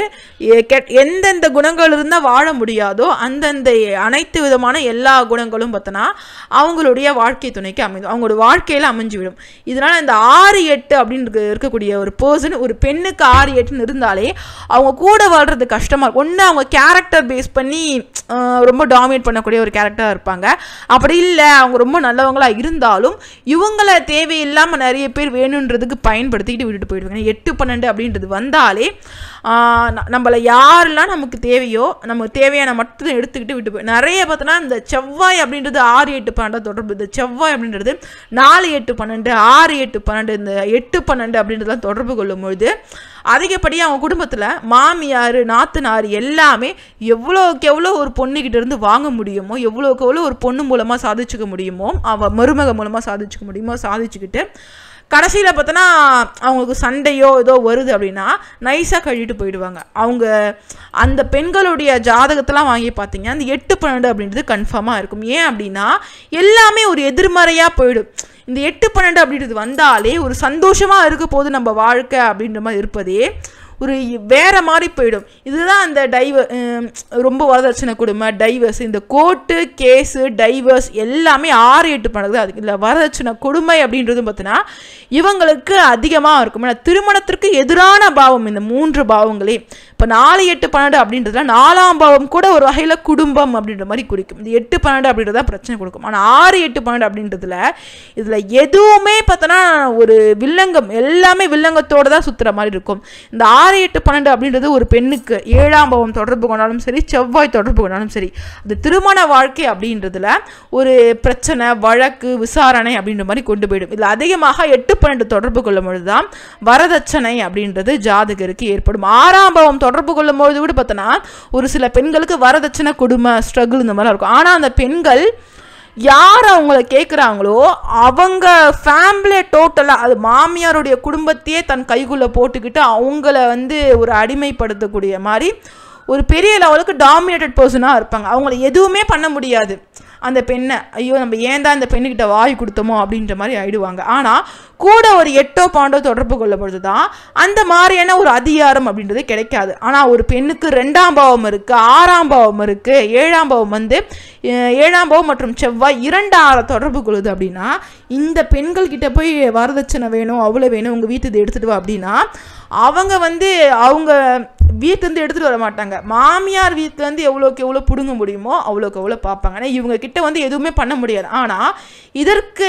எந்தெந்த குணங்கள் இருந்தால் வாழ முடியாதோ அந்தந்த அனைத்து விதமான எல்லா குணங்களும் பார்த்தோன்னா அவங்களுடைய வாழ்க்கை துணைக்கு அமையும், அவங்களோட வாழ்க்கையில் அமைஞ்சுவிடும். இதனால் இந்த 6, 8 அப்படின்னு இருக்கக்கூடிய ஒரு பர்சன், ஒரு பெண்ணுக்கு 6, 8 இருந்தாலே அவங்க கூட வாழ்றது கஷ்டமாக இருக்கும். ஒன்று அவங்க கேரக்டர் பேஸ் பண்ணி ரொம்ப டாமினேட் பண்ணக்கூடிய ஒரு கேரக்டராக இருப்பாங்க. அப்படி இல்லை அவங்க ரொம்ப நல்லவங்களாக இருந்தாலும் இவங்களை தேவையில்லாமல் நிறைய பேர் வேணுன்றதுக்கு பயன்படுத்திக்கிட்டு விட்டுட்டு போயிடுவாங்க. 8, 12 அப்படின்றது வந்தாலே நம்மளை யாரெல்லாம் நமக்கு தேவையோ நமக்கு தேவையான மட்டும் எடுத்துக்கிட்டு விட்டு போய் நிறைய பார்த்தோன்னா இந்த செவ்வாய் அப்படின்றது 6, 8, 12 தொடர்பு. இந்த செவ்வாய் அப்படின்றது 4, 8, 12, 6, 8, 12 இந்த 8, 12 அப்படின்றதுலாம் தொடர்பு கொள்ளும்பொழுது அதிகப்படியாக அவங்க குடும்பத்தில் மாமியார், நாத்தனார் எல்லாமே எவ்வளோக்கு எவ்வளோ ஒரு பொண்ணுக்கிட்ட இருந்து வாங்க முடியுமோ, எவ்வளோக்கு எவ்வளோ ஒரு பொண்ணு மூலமாக சாதிச்சுக்க முடியுமோ, அவள் மருமக மூலமாக சாதிச்சுக்க முடியுமோ சாதிச்சுக்கிட்டு கடைசியில் பார்த்தோன்னா அவங்களுக்கு சண்டையோ ஏதோ வருது அப்படின்னா நைஸாக கழிட்டு போயிடுவாங்க. அவங்க அந்த பெண்களுடைய ஜாதகத்தெல்லாம் வாங்கி பார்த்தீங்க அந்த 8, 12 அப்படின்றது கன்ஃபார்மாக இருக்கும். ஏன் அப்படின்னா எல்லாமே ஒரு எதிர்மறையாக போயிடும். இந்த 8, 12 அப்படின்றது வந்தாலே ஒரு சந்தோஷமாக இருக்க போது நம்ம வாழ்க்கை அப்படின்ற மாதிரி இருப்பதே ஒரு வேற மாதிரி போயிடும். இதுதான் அந்த ரொம்ப வரதட்சணை கொடுமை, டைவர்ஸ், இந்த கோர்ட்டு கேஸு டைவர்ஸ் எல்லாமே 6, 8 பண்ணுறது. அதுக்கு இல்லை வரதட்சணை கொடுமை அப்படின்றது பார்த்தீங்கன்னா இவங்களுக்கு அதிகமாக இருக்கும். ஏன்னா திருமணத்திற்கு எதிரான பாவம் இந்த 3 பாவங்களே. இப்போ 4, 8, 12 அப்படின்றதுல 4ஆம் பாவம் கூட ஒரு வகையில் குடும்பம் அப்படின்ற மாதிரி குறிக்கும். இந்த 8, 12 அப்படின்றத பிரச்சனை கொடுக்கும். ஆனால் 6, 8, 12 அப்படின்றதுல இதில் எதுவுமே பார்த்தோன்னா ஒரு வில்லங்கம், எல்லாமே வில்லங்கத்தோடு தான் சுற்றுற மாதிரி இருக்கும். இந்த 6, 8, 12 அப்படின்றது ஒரு பெண்ணுக்கு 7ஆம் பாவம் தொடர்பு கொண்டாலும் சரி, செவ்வாய் தொடர்பு கொண்டாலும் சரி, அந்த திருமண வாழ்க்கை அப்படின்றதுல ஒரு பிரச்சனை, வழக்கு, விசாரணை அப்படின்ற மாதிரி கொண்டு போயிடும். இதில் அதிகமாக 8, 12 தொடர்பு கொள்ளும் பொழுது தான் வரதட்சணை அப்படின்றது ஜாதகருக்கு ஏற்படும். 6ஆம் பாவம் தொடர்பு கொள்ளும் பொழுது கூட பார்த்தோன்னா ஒரு சில பெண்களுக்கு வரதட்சணை கொடுமை ஸ்ட்ரகிள் இந்த மாதிரிலாம் இருக்கும். ஆனால் அந்த பெண்கள் யார் அவங்கள கேட்குறாங்களோ அவங்க ஃபேமிலியை டோட்டலாக, அது மாமியாருடைய குடும்பத்தையே தன் கைக்குள்ளே போட்டுக்கிட்டு அவங்கள வந்து ஒரு அடிமைப்படுத்தக்கூடிய மாதிரி ஒரு பெரிய லெவலுக்கு டாமினேட்டட் பர்சனாக இருப்பாங்க. அவங்கள எதுவுமே பண்ண முடியாது. அந்த பெண்ணை ஐயோ நம்ம ஏன் தான் இந்த பெண்ணுக்கிட்ட வாய் கொடுத்தோமோ அப்படின்ற மாதிரி ஆயிடுவாங்க. ஆனால் கூட ஒரு 8 12 தொடர்பு கொள்ளும் பொழுது தான் அந்த மாதிரியான ஒரு அதிகாரம் அப்படின்றது கிடைக்காது. ஆனால் ஒரு பெண்ணுக்கு 2ஆம் பாவம் இருக்குது, 6ஆம் பாவம் இருக்குது, 7ஆம் பாவம் 7ஆம் பாவம் மற்றும் செவ்வாய் 2 தொடர்பு கொள்ளுது அப்படின்னா இந்த பெண்கள் கிட்ட போய் வரதட்சணை வேணும், அவ்வளோ வேணும், உங்கள் வீட்டுக்கு எடுத்துகிட்டு வா அப்படின்னா அவங்க அவங்க வீட்டிலேருந்து எடுத்துகிட்டு வர மாட்டாங்க. மாமியார் வீட்டிலேருந்து எவ்வளோக்கு எவ்வளோ பிடுங்க முடியுமோ அவ்வளோக்கு எவ்வளோ பார்ப்பாங்க. ஆனால் இவங்க கிட்ட எதுவுமே பண்ண முடியாது. ஆனால் இதற்கு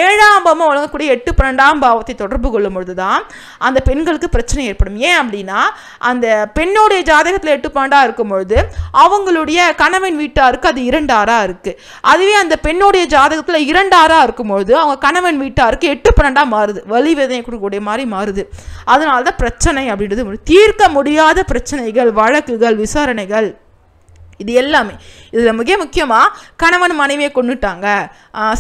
7ஆம் பாவம் வழங்கக்கூடிய 8 12ஆம் பாவத்தை தொடர்பு கொள்ளும் பொழுது தான் அந்த பெண்களுக்கு பிரச்சனை ஏற்படும். ஏன் அப்படின்னா அந்த பெண்ணுடைய ஜாதகத்தில் 8 12 இருக்கும்பொழுது அவங்களுடைய கணவன் வீட்டாருக்கு அது 2 இருக்குது. அதுவே அந்த பெண்ணுடைய ஜாதகத்தில் 2 இருக்கும்பொழுது அவங்க கணவன் வீட்டாருக்கு 8 12 மாறுது, வலி வேதனை கொடுக்கக்கூடிய மாதிரி மாறுது. அதனால தான் பிரச்சனை அப்படின்றது தீர்க்க முடியாத பிரச்சனைகள், வழக்குகள், விசாரணைகள் இது எல்லாமே. இதில் மிக முக்கியமாக கணவன் மனைவியை கொண்டுட்டாங்க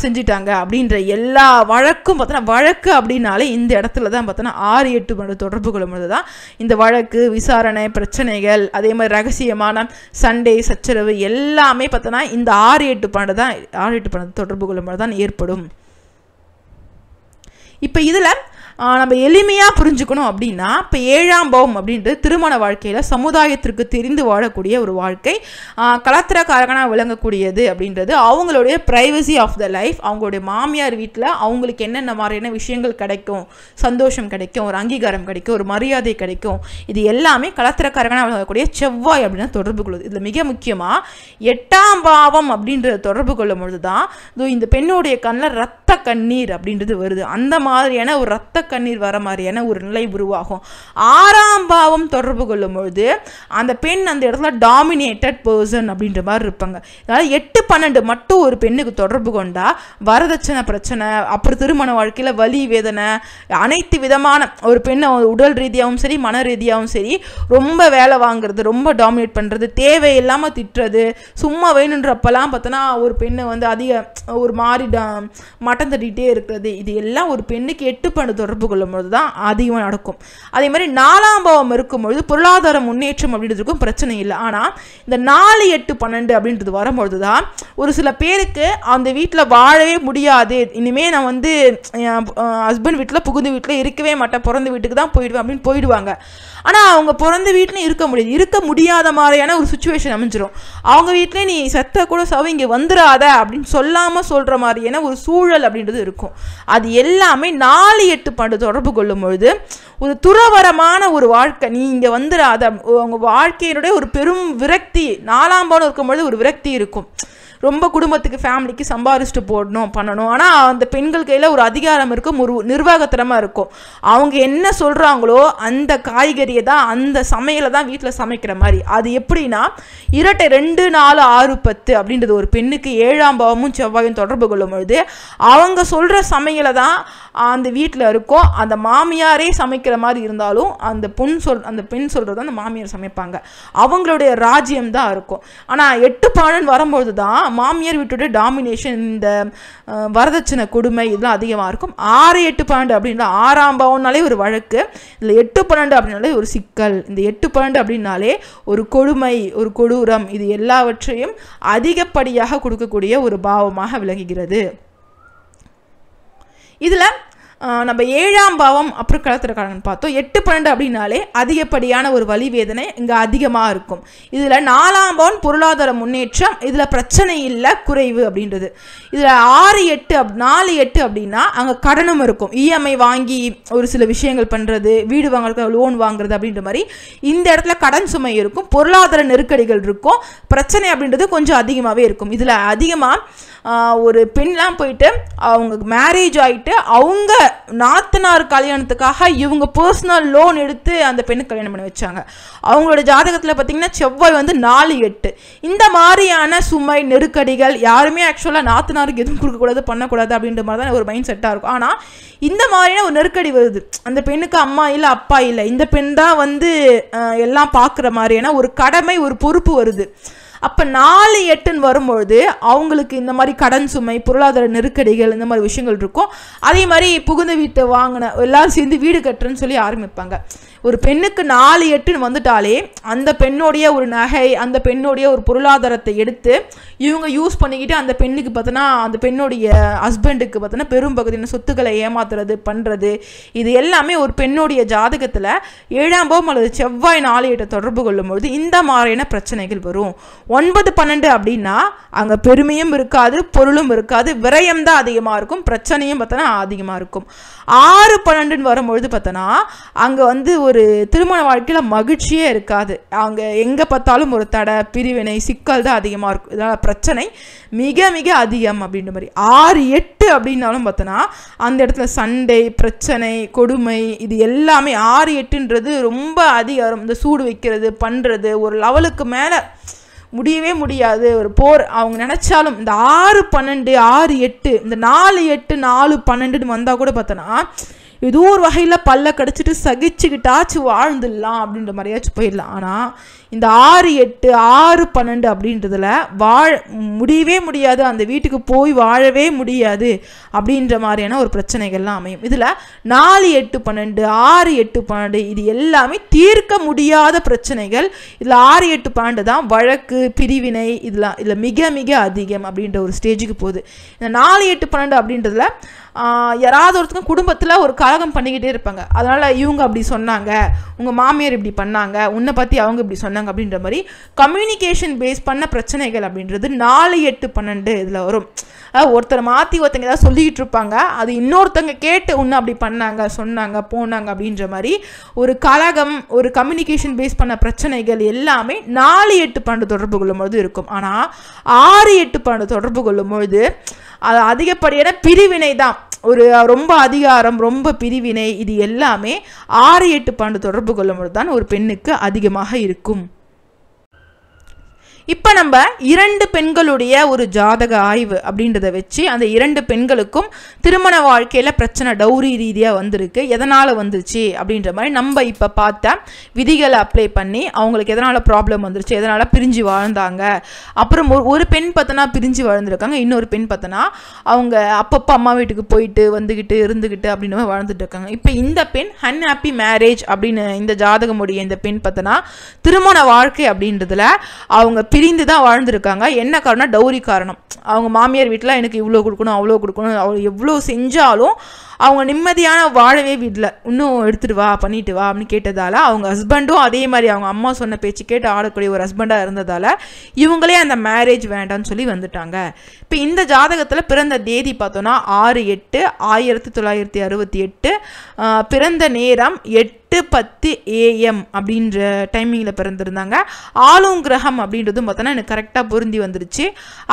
செஞ்சிட்டாங்க அப்படின்ற எல்லா வழக்கும் பார்த்தோன்னா வழக்கு அப்படின்னாலே இந்த இடத்துல தான் பார்த்தோன்னா 6 8 தொடர்பு கொள்ளும்போது தான் இந்த வழக்கு, விசாரணை, பிரச்சனைகள், அதே மாதிரி ரகசியமான சண்டை சச்சரவு எல்லாமே பார்த்தோன்னா இந்த 6 8 12 தான் 6 8 12 தொடர்பு கொள்ளும்போது தான் ஏற்படும். இப்போ இதில் நம்ம எளிமையாக புரிஞ்சுக்கணும் அப்படின்னா இப்போ 7ஆம் பாவம் அப்படின்றது திருமண வாழ்க்கையில் சமுதாயத்திற்கு தெரிந்து வாழக்கூடிய ஒரு வாழ்க்கை, கலத்திரக்காரகனாக விளங்கக்கூடியது அப்படின்றது அவங்களுடைய ப்ரைவசி ஆஃப் த லைஃப். அவங்களுடைய மாமியார் வீட்டில் அவங்களுக்கு என்னென்ன மாதிரியான விஷயங்கள் கிடைக்கும், சந்தோஷம் கிடைக்கும், ஒரு அங்கீகாரம் கிடைக்கும், ஒரு மரியாதை கிடைக்கும், இது எல்லாமே கலத்திரக்காரகனாக விளங்கக்கூடிய செவ்வாய் அப்படின்னா தொடர்பு கொள்ளுது. இதில் மிக முக்கியமாக 8ஆம் பாவம் அப்படின்றத தொடர்பு கொள்ளும் பொழுது தான் இந்த பெண்ணுடைய கண்ணில் ரத்த கண்ணீர் அப்படின்றது வருது. அந்த மாதிரியான ஒரு ரத்த கண்ணீர் வர மாதிரியான ஒரு நிலை உருவாகும். 6ஆம் பாவம் தொடர்பு கொள்ளும் பொழுது அந்த பெண் அந்த இடத்துல டாமினேட்டட் பர்சன் அப்படின்ற மாதிரி இருப்பாங்க. அதனால் 8 12 மட்டும் ஒரு பெண்ணுக்கு தொடர்பு கொண்டா வரதட்சணை பிரச்சனை, அப்புறம் திருமண வாழ்க்கையில் வலி வேதனை, அனைத்து விதமான ஒரு பெண்ணை உடல் ரீதியாகவும் சரி மன ரீதியாகவும் சரி ரொம்ப வேலை வாங்குறது, ரொம்ப டாமினேட் பண்ணுறது, தேவையில்லாமல் திட்டுறது, சும்மா வேணுன்றப்பெல்லாம் பார்த்தோன்னா ஒரு பெண்ணை அதிக ஒரு மாதிரி மட்டம் தட்டிகிட்டே இருக்கிறது, இது எல்லாம் ஒரு பெண்ணுக்கு 8 12 தொடர்பு கொள்ளும்போது தான் அதிகமாக நடக்கும். அதே மாதிரி 4ஆம் பாவம் இருக்கும்பொழுது பொருளாதார முன்னேற்றம் அப்படின்றதுக்கும் பிரச்சனை இல்லை. ஆனால் இந்த 4 8 12 அப்படின்றது வரும்பொழுது தான் ஒரு சில பேருக்கு அந்த வீட்டில் வாழவே முடியாது, இனிமேல் நான் என் ஹஸ்பண்ட் வீட்டில் புகுந்த வீட்டில் இருக்கவே மாட்டேன், பிறந்த வீட்டுக்கு தான் போயிடுவேன் அப்படின்னு போயிடுவாங்க. ஆனால் அவங்க பிறந்த வீட்லையும் இருக்க முடியாத மாதிரியான ஒரு சுச்சுவேஷன் அமைஞ்சிடும். அவங்க வீட்டிலே நீ செத்த கூட சவ இங்கே வந்துடாத அப்படின்னு சொல்லாமல் சொல்கிற மாதிரியான ஒரு சூழல் அப்படின்றது இருக்கும். அது எல்லாமே 4 8 12 தொடர்பு கொள்ளும் பொழுது ஒரு துறவரமான ஒரு வாழ்க்கை, நீ இங்கே வந்துடாத, அவங்க வாழ்க்கையினுடைய ஒரு பெரும் விரக்தி, 4ஆம் பாவம் இருக்கும்பொழுது ஒரு விரக்தி இருக்கும். ரொம்ப குடும்பத்துக்கு ஃபேமிலிக்கு சம்பாரிச்சுட்டு போடணும் பண்ணணும். ஆனால் அந்த பெண்கள் கையில் ஒரு அதிகாரம் இருக்கும், ஒரு நிர்வாகத்திறமாக இருக்கும். அவங்க என்ன சொல்கிறாங்களோ அந்த காய்கறியை தான் அந்த சமையலை தான் வீட்டில் சமைக்கிற மாதிரி. அது எப்படின்னா இரட்டை 2 4 6 10 அப்படின்றது ஒரு பெண்ணுக்கு 7ஆம் பாவமும் செவ்வாயும் தொடர்பு கொள்ளும் பொழுது அவங்க சொல்கிற சமையலை தான் அந்த வீட்டில் இருக்கும். அந்த மாமியாரே சமைக்கிற மாதிரி இருந்தாலும் அந்த பெண் சொல்கிறது அந்த மாமியார் சமைப்பாங்க, அவங்களுடைய ராஜ்யம் தான் இருக்கும். ஆனால் 8 12 வரும்பொழுது தான் மாமியார் வீட்டுடைய டாமினேஷன், இந்த வரதட்சணை கொடுமை இதெல்லாம் அதிகமாக இருக்கும். 6 8 12 அப்படின்னா 6ஆம் பாவம்னாலே ஒரு வழக்கு, இதில் 8 12 அப்படின்னாலே ஒரு சிக்கல். இந்த 8 12 அப்படின்னாலே ஒரு கொடுமை, ஒரு கொடூரம், இது எல்லாவற்றையும் அதிகப்படியாக கொடுக்கக்கூடிய ஒரு பாவமாக விளங்குகிறது. இதில் நம்ம 7ஆம் பாவம் அப்புறம் கலத்திரக்காரன் பார்த்தோம். 8 12 அப்படின்னாலே அதிகப்படியான ஒரு வலி வேதனை இங்கே அதிகமாக இருக்கும். இதில் 4ஆம் பாவம் பொருளாதார முன்னேற்றம், இதில் பிரச்சனை இல்லை, குறைவு அப்படின்றது. இதில் 6 8 4 8 அப்படின்னா அங்கே கடனும் இருக்கும், இஎம்ஐ வாங்கி ஒரு சில விஷயங்கள் பண்ணுறது, வீடு வாங்குறது, லோன் வாங்குறது அப்படின்ற மாதிரி இந்த இடத்துல கடன் சுமை இருக்கும், பொருளாதார நெருக்கடிகள் இருக்கும், பிரச்சனை அப்படின்றது கொஞ்சம் அதிகமாகவே இருக்கும். இதில் அதிகமாக ஒரு பெண்லாம் போயிட்டு அவங்க மேரேஜ் ஆகிட்டு அவங்க நாத்தனார் கல்யாணத்துக்காக இவங்க பர்சனல் லோன் எடுத்து அந்த பெண்ணுக்கு கல்யாணம் பண்ணி வச்சாங்க. அவங்களோட ஜாதகத்தில் பார்த்திங்கன்னா செவ்வாய் 4 8 இந்த மாதிரியான சுமை நெருக்கடிகள். யாருமே ஆக்சுவலாக நாத்தனாருக்கு எதுவும் கொடுக்கக்கூடாது பண்ணக்கூடாது அப்படின்ற மாதிரி தான் ஒரு மைண்ட் செட்டாக இருக்கும். ஆனால் இந்த மாதிரியான ஒரு நெருக்கடி வருது, அந்த பெண்ணுக்கு அம்மா இல்லை அப்பா இல்லை, இந்த பெண் தான் எல்லாம் பார்க்குற மாதிரியான ஒரு கடமை, ஒரு பொறுப்பு வருது. அப்போ 4 8 வரும்பொழுது அவங்களுக்கு இந்த மாதிரி கடன் சுமை, பொருளாதார நெருக்கடிகள், இந்த மாதிரி விஷயங்கள் இருக்கும். அதே மாதிரி புகுந்த வீட்டை வாங்கின எல்லாரும் சேர்ந்து வீடு கட்டுறேன்னு சொல்லி ஆரம்பிப்பாங்க. ஒரு பெண்ணுக்கு 4-8 வந்துட்டாலே அந்த பெண்ணுடைய ஒரு நகை, அந்த பெண்ணுடைய ஒரு பொருளாதாரத்தை எடுத்து இவங்க யூஸ் பண்ணிக்கிட்டு அந்த பெண்ணுக்கு பார்த்தோன்னா அந்த பெண்ணுடைய ஹஸ்பண்டுக்கு பார்த்தோன்னா பெரும் பகுதியான சொத்துக்களை ஏமாத்துறது பண்ணுறது, இது எல்லாமே ஒரு பெண்ணுடைய ஜாதகத்தில் 7ஆம் பாவம் அல்லது செவ்வாய் 4-8 தொடர்பு கொள்ளும்பொழுது இந்த மாதிரியான பிரச்சனைகள் வரும். 9-12 அப்படின்னா அங்கே பெருமையும் இருக்காது, பொருளும் இருக்காது, விரயம் தான் அதிகமாக இருக்கும், பிரச்சனையும் பார்த்தோன்னா அதிகமாக இருக்கும். 6-12 வரும்பொழுது பார்த்தோன்னா அங்கே வந்து ஒரு திருமண வாழ்க்கையில் மகிழ்ச்சியே இருக்காது. அங்கே எங்கே பார்த்தாலும் ஒரு தடை, பிரிவினை, சிக்கல் தான் அதிகமாக இருக்கும். இதனால் பிரச்சனை மிக மிக அதிகம் அப்படின்ற மாதிரி. 6-8 அப்படின்னாலும் பார்த்தோன்னா அந்த இடத்துல சண்டை, பிரச்சனை, கொடுமை, இது எல்லாமே 6-8ன்றது ரொம்ப அதிகம். இந்த சூடு வைக்கிறது பண்ணுறது ஒரு லெவலுக்கு மேலே முடியவே முடியாது. ஒரு போர் அவங்க நினச்சாலும் இந்த 6-12 6-8 இந்த 4-8 4-12 வந்தால் கூட பார்த்தோன்னா ஏதோ ஒரு வகையில் பல்ல கடிச்சிட்டு சகிச்சுக்கிட்டாச்சு வாழ்ந்துடலாம் அப்படின்ற மாதிரியாச்சும் போயிடலாம். ஆனால் இந்த 6-8 6-12 அப்படின்றதுல முடியவே முடியாது, அந்த வீட்டுக்கு போய் வாழவே முடியாது அப்படின்ற மாதிரியான ஒரு பிரச்சனைகள்லாம் அமையும். இதில் 4-8-12 6-8-12 இது எல்லாமே தீர்க்க முடியாத பிரச்சனைகள். இதில் 6-8-12 தான் வழக்கு, பிரிவினை, இதில் மிக மிக அதிகம் அப்படின்ற ஒரு ஸ்டேஜுக்கு போகுது. இந்த 4-8-12 அப்படின்றதுல யாராவது ஒருத்தங்க குடும்பத்தில் ஒரு கலகம் பண்ணிக்கிட்டே இருப்பாங்க. அதனால் இவங்க அப்படி சொன்னாங்க, உங்கள் மாமியார் இப்படி பண்ணாங்க, உன்னை பற்றி அவங்க இப்படி சொன்னாங்க அப்படின்ற மாதிரி கம்யூனிகேஷன் பேஸ் பண்ண பிரச்சனைகள் அப்படின்றது 4-8-12 இதில் வரும். ஒருத்தரை மாற்றி ஒருத்தங்க ஏதாவது சொல்லிக்கிட்டு இருப்பாங்க, அது இன்னொருத்தங்க கேட்டு உன்னை அப்படி பண்ணாங்க, சொன்னாங்க, போனாங்க அப்படின்ற மாதிரி ஒரு கலகம், ஒரு கம்யூனிகேஷன் பேஸ் பண்ண பிரச்சனைகள் எல்லாமே 4-8-12 தொடர்பு கொள்ளும்பொழுது இருக்கும். ஆனால் 6-8-12 தொடர்பு கொள்ளும்பொழுது அது அதிகப்படியான பிரிவினை தான். ஒரு ரொம்ப அதிகாரம், ரொம்ப பிரிவினை, இது எல்லாமே 6-8-12 தொடர்பு கொள்ளும்பொழுது தான் ஒரு பெண்ணுக்கு அதிகமாக இருக்கும். இப்போ நம்ம 2 பெண்களுடைய ஒரு ஜாதக ஆய்வு அப்படின்றத வச்சு அந்த 2 பெண்களுக்கும் திருமண வாழ்க்கையில் பிரச்சனை டௌரி ரீதியாக வந்திருக்கு, எதனால் வந்துருச்சு அப்படின்ற மாதிரி நம்ம இப்போ பார்த்த விதிகளை அப்ளை பண்ணி அவங்களுக்கு எதனால் ப்ராப்ளம் வந்துருச்சு, எதனால் பிரிஞ்சு வாழ்ந்தாங்க. அப்புறம் ஒரு பெண் பார்த்தோன்னா பிரிஞ்சு வாழ்ந்துருக்காங்க, இன்னொரு பெண் பார்த்தோன்னா அவங்க அப்பப்போ அம்மா வீட்டுக்கு போயிட்டு வந்துக்கிட்டு இருந்துக்கிட்டு அப்படின்ற மாதிரி வாழ்ந்துட்டு இருக்காங்க. இப்போ இந்த பெண் அன்ஹாப்பி மேரேஜ் அப்படின்னு இந்த ஜாதகமுடைய இந்த பெண் பார்த்தோன்னா திருமண வாழ்க்கை அப்படின்றதுல அவங்க பிரிந்து தான் வாழ்ந்துருக்காங்க. என்ன காரணம்? டௌரி காரணம். அவங்க மாமியார் வீட்டில் எனக்கு இவ்வளோ கொடுக்கணும், அவ்வளோ கொடுக்கணும், அவ்வளோ எவ்வளோ செஞ்சாலும் அவங்க நிம்மதியான வாழவே வீட்டில் இன்னும் எடுத்துகிட்டு வா, பண்ணிட்டு வா அப்படின்னு கேட்டதால் அவங்க ஹஸ்பண்டும் அதே மாதிரி அவங்க அம்மா சொன்ன பேச்சு கேட்டு ஆடக்கூடிய ஒரு ஹஸ்பண்டாக இருந்ததால் இவங்களே அந்த மேரேஜ் வேண்டாம்னு சொல்லி வந்துட்டாங்க. இப்போ இந்த ஜாதகத்தில் பிறந்த தேதி பார்த்தோன்னா 6-8-1968, பிறந்த நேரம் 8:10 AM அப்படின்ற டைமிங்கில் பிறந்திருந்தாங்க. ஆளும் கிரகம் அப்படின்றதும் பார்த்தோன்னா எனக்கு கரெக்டாக பொருந்தி வந்துருச்சு.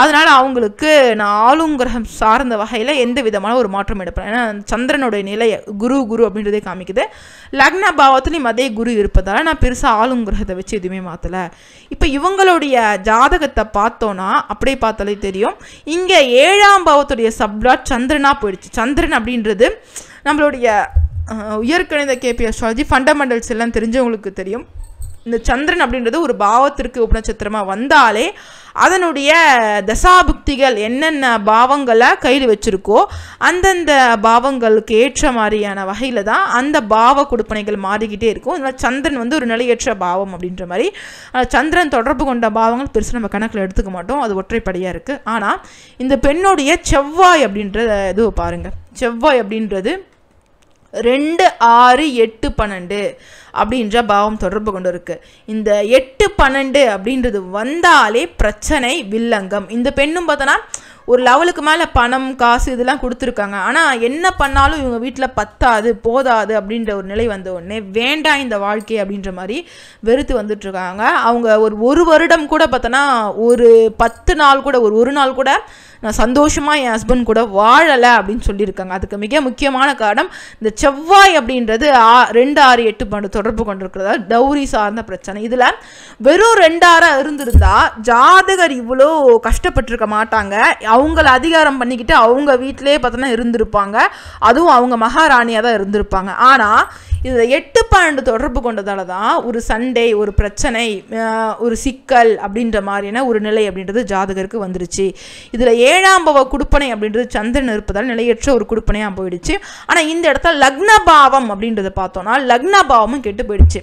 அதனால் அவங்களுக்கு நான் ஆளும் கிரகம் சார்ந்த வகையில் எந்த விதமான ஒரு மாற்றம் எடுப்பேன். ஏன்னா சந்திரனுடைய நிலையை குரு அப்படின்றதே காமிக்குது. லக்ன பாவத்துலையும் அதே குரு இருப்பதால் நான் பெருசாக ஆளும் கிரகத்தை வச்சு எதுவுமே மாற்றலை. இப்போ இவங்களுடைய ஜாதகத்தை பார்த்தோன்னா அப்படியே பார்த்தாலே தெரியும், இங்கே 7ஆம் பாவத்துடைய சப்ளாட் சந்திரனாக போயிடுச்சு. சந்திரன் அப்படின்றது நம்மளுடைய உயர்கணித கேபி அஸ்ட்ராலஜி ஃபண்டமெண்டல்ஸ் எல்லாம் தெரிஞ்சவங்களுக்கு தெரியும். இந்த சந்திரன் அப்படின்றது ஒரு பாவத்திற்கு உபநட்சத்திரமாக வந்தாலே அதனுடைய தசாபுக்திகள் என்னென்ன பாவங்களை கையில் வச்சுருக்கோ அந்தந்த பாவங்களுக்கு ஏற்ற மாதிரியான வகையில் தான் அந்த பாவ கொடுப்பனைகள் மாறிக்கிட்டே இருக்கும். அதனால் சந்திரன் வந்து ஒரு நிலையற்ற பாவம் அப்படின்ற மாதிரி சந்திரன் தொடர்பு கொண்ட பாவங்கள் பெருசாக நம்ம கணக்கில் எடுத்துக்க மாட்டோம், அது ஒற்றைப்படையாக இருக்குது. ஆனால் இந்த பெண்ணுடைய செவ்வாய் அப்படின்ற இது பாருங்கள், செவ்வாய் அப்படின்றது 2-6-8-12 அப்படின்ற பாவம் தொடர்பு கொண்டு இருக்கு. இந்த 8-12 அப்படின்றது வந்தாலே பிரச்சனை, வில்லங்கம். இந்த பெண்ணும் பார்த்தோன்னா ஒரு லெவலுக்கு மேலே பணம், காசு இதெல்லாம் கொடுத்துருக்காங்க. ஆனால் என்ன பண்ணாலும் இவங்க வீட்டில் பத்தாது, போதாது அப்படின்ற ஒரு நிலை வந்த உடனே வேண்டாம் இந்த வாழ்க்கை அப்படின்ற மாதிரி வெறுத்து வந்துட்டுருக்காங்க. அவங்க ஒரு வருடம் கூட பார்த்தோன்னா ஒரு 10 நாள் கூட ஒரு நாள் கூட நான் சந்தோஷமாக என் ஹஸ்பண்ட் கூட வாழலை அப்படின்னு சொல்லியிருக்காங்க. அதுக்கு மிக முக்கியமான காரணம் இந்த செவ்வாய் அப்படின்றது 2-6-8 தொடர்பு கொண்டிருக்கிறதா டௌரி சார்ந்த பிரச்சனை. இதில் வெறும் 2-6 இருந்திருந்தா ஜாதகர் இவ்வளோ கஷ்டப்பட்டிருக்க மாட்டாங்க. அவங்கள அதிகாரம் பண்ணிக்கிட்டு அவங்க வீட்டிலே பார்த்தோன்னா இருந்திருப்பாங்க, அதுவும் அவங்க மகாராணியாக தான் இருந்திருப்பாங்க. ஆனால் இதில் 8-12 தொடர்பு கொண்டதால தான் ஒரு சண்டை, ஒரு பிரச்சனை, ஒரு சிக்கல் அப்படின்ற மாதிரியான ஒரு நிலை அப்படின்றது ஜாதகருக்கு வந்துருச்சு. இதில் 7ஆம் பாவ குடுப்பனை அப்படின்றது சந்திரன் இருப்பதால் நிலையற்ற ஒரு குடுப்பனையாக போயிடுச்சு. ஆனால் இந்த இடத்துல லக்ன பாவம் அப்படின்றத பார்த்தோம்னா லக்ன பாவமும் கெட்டு போயிடுச்சு.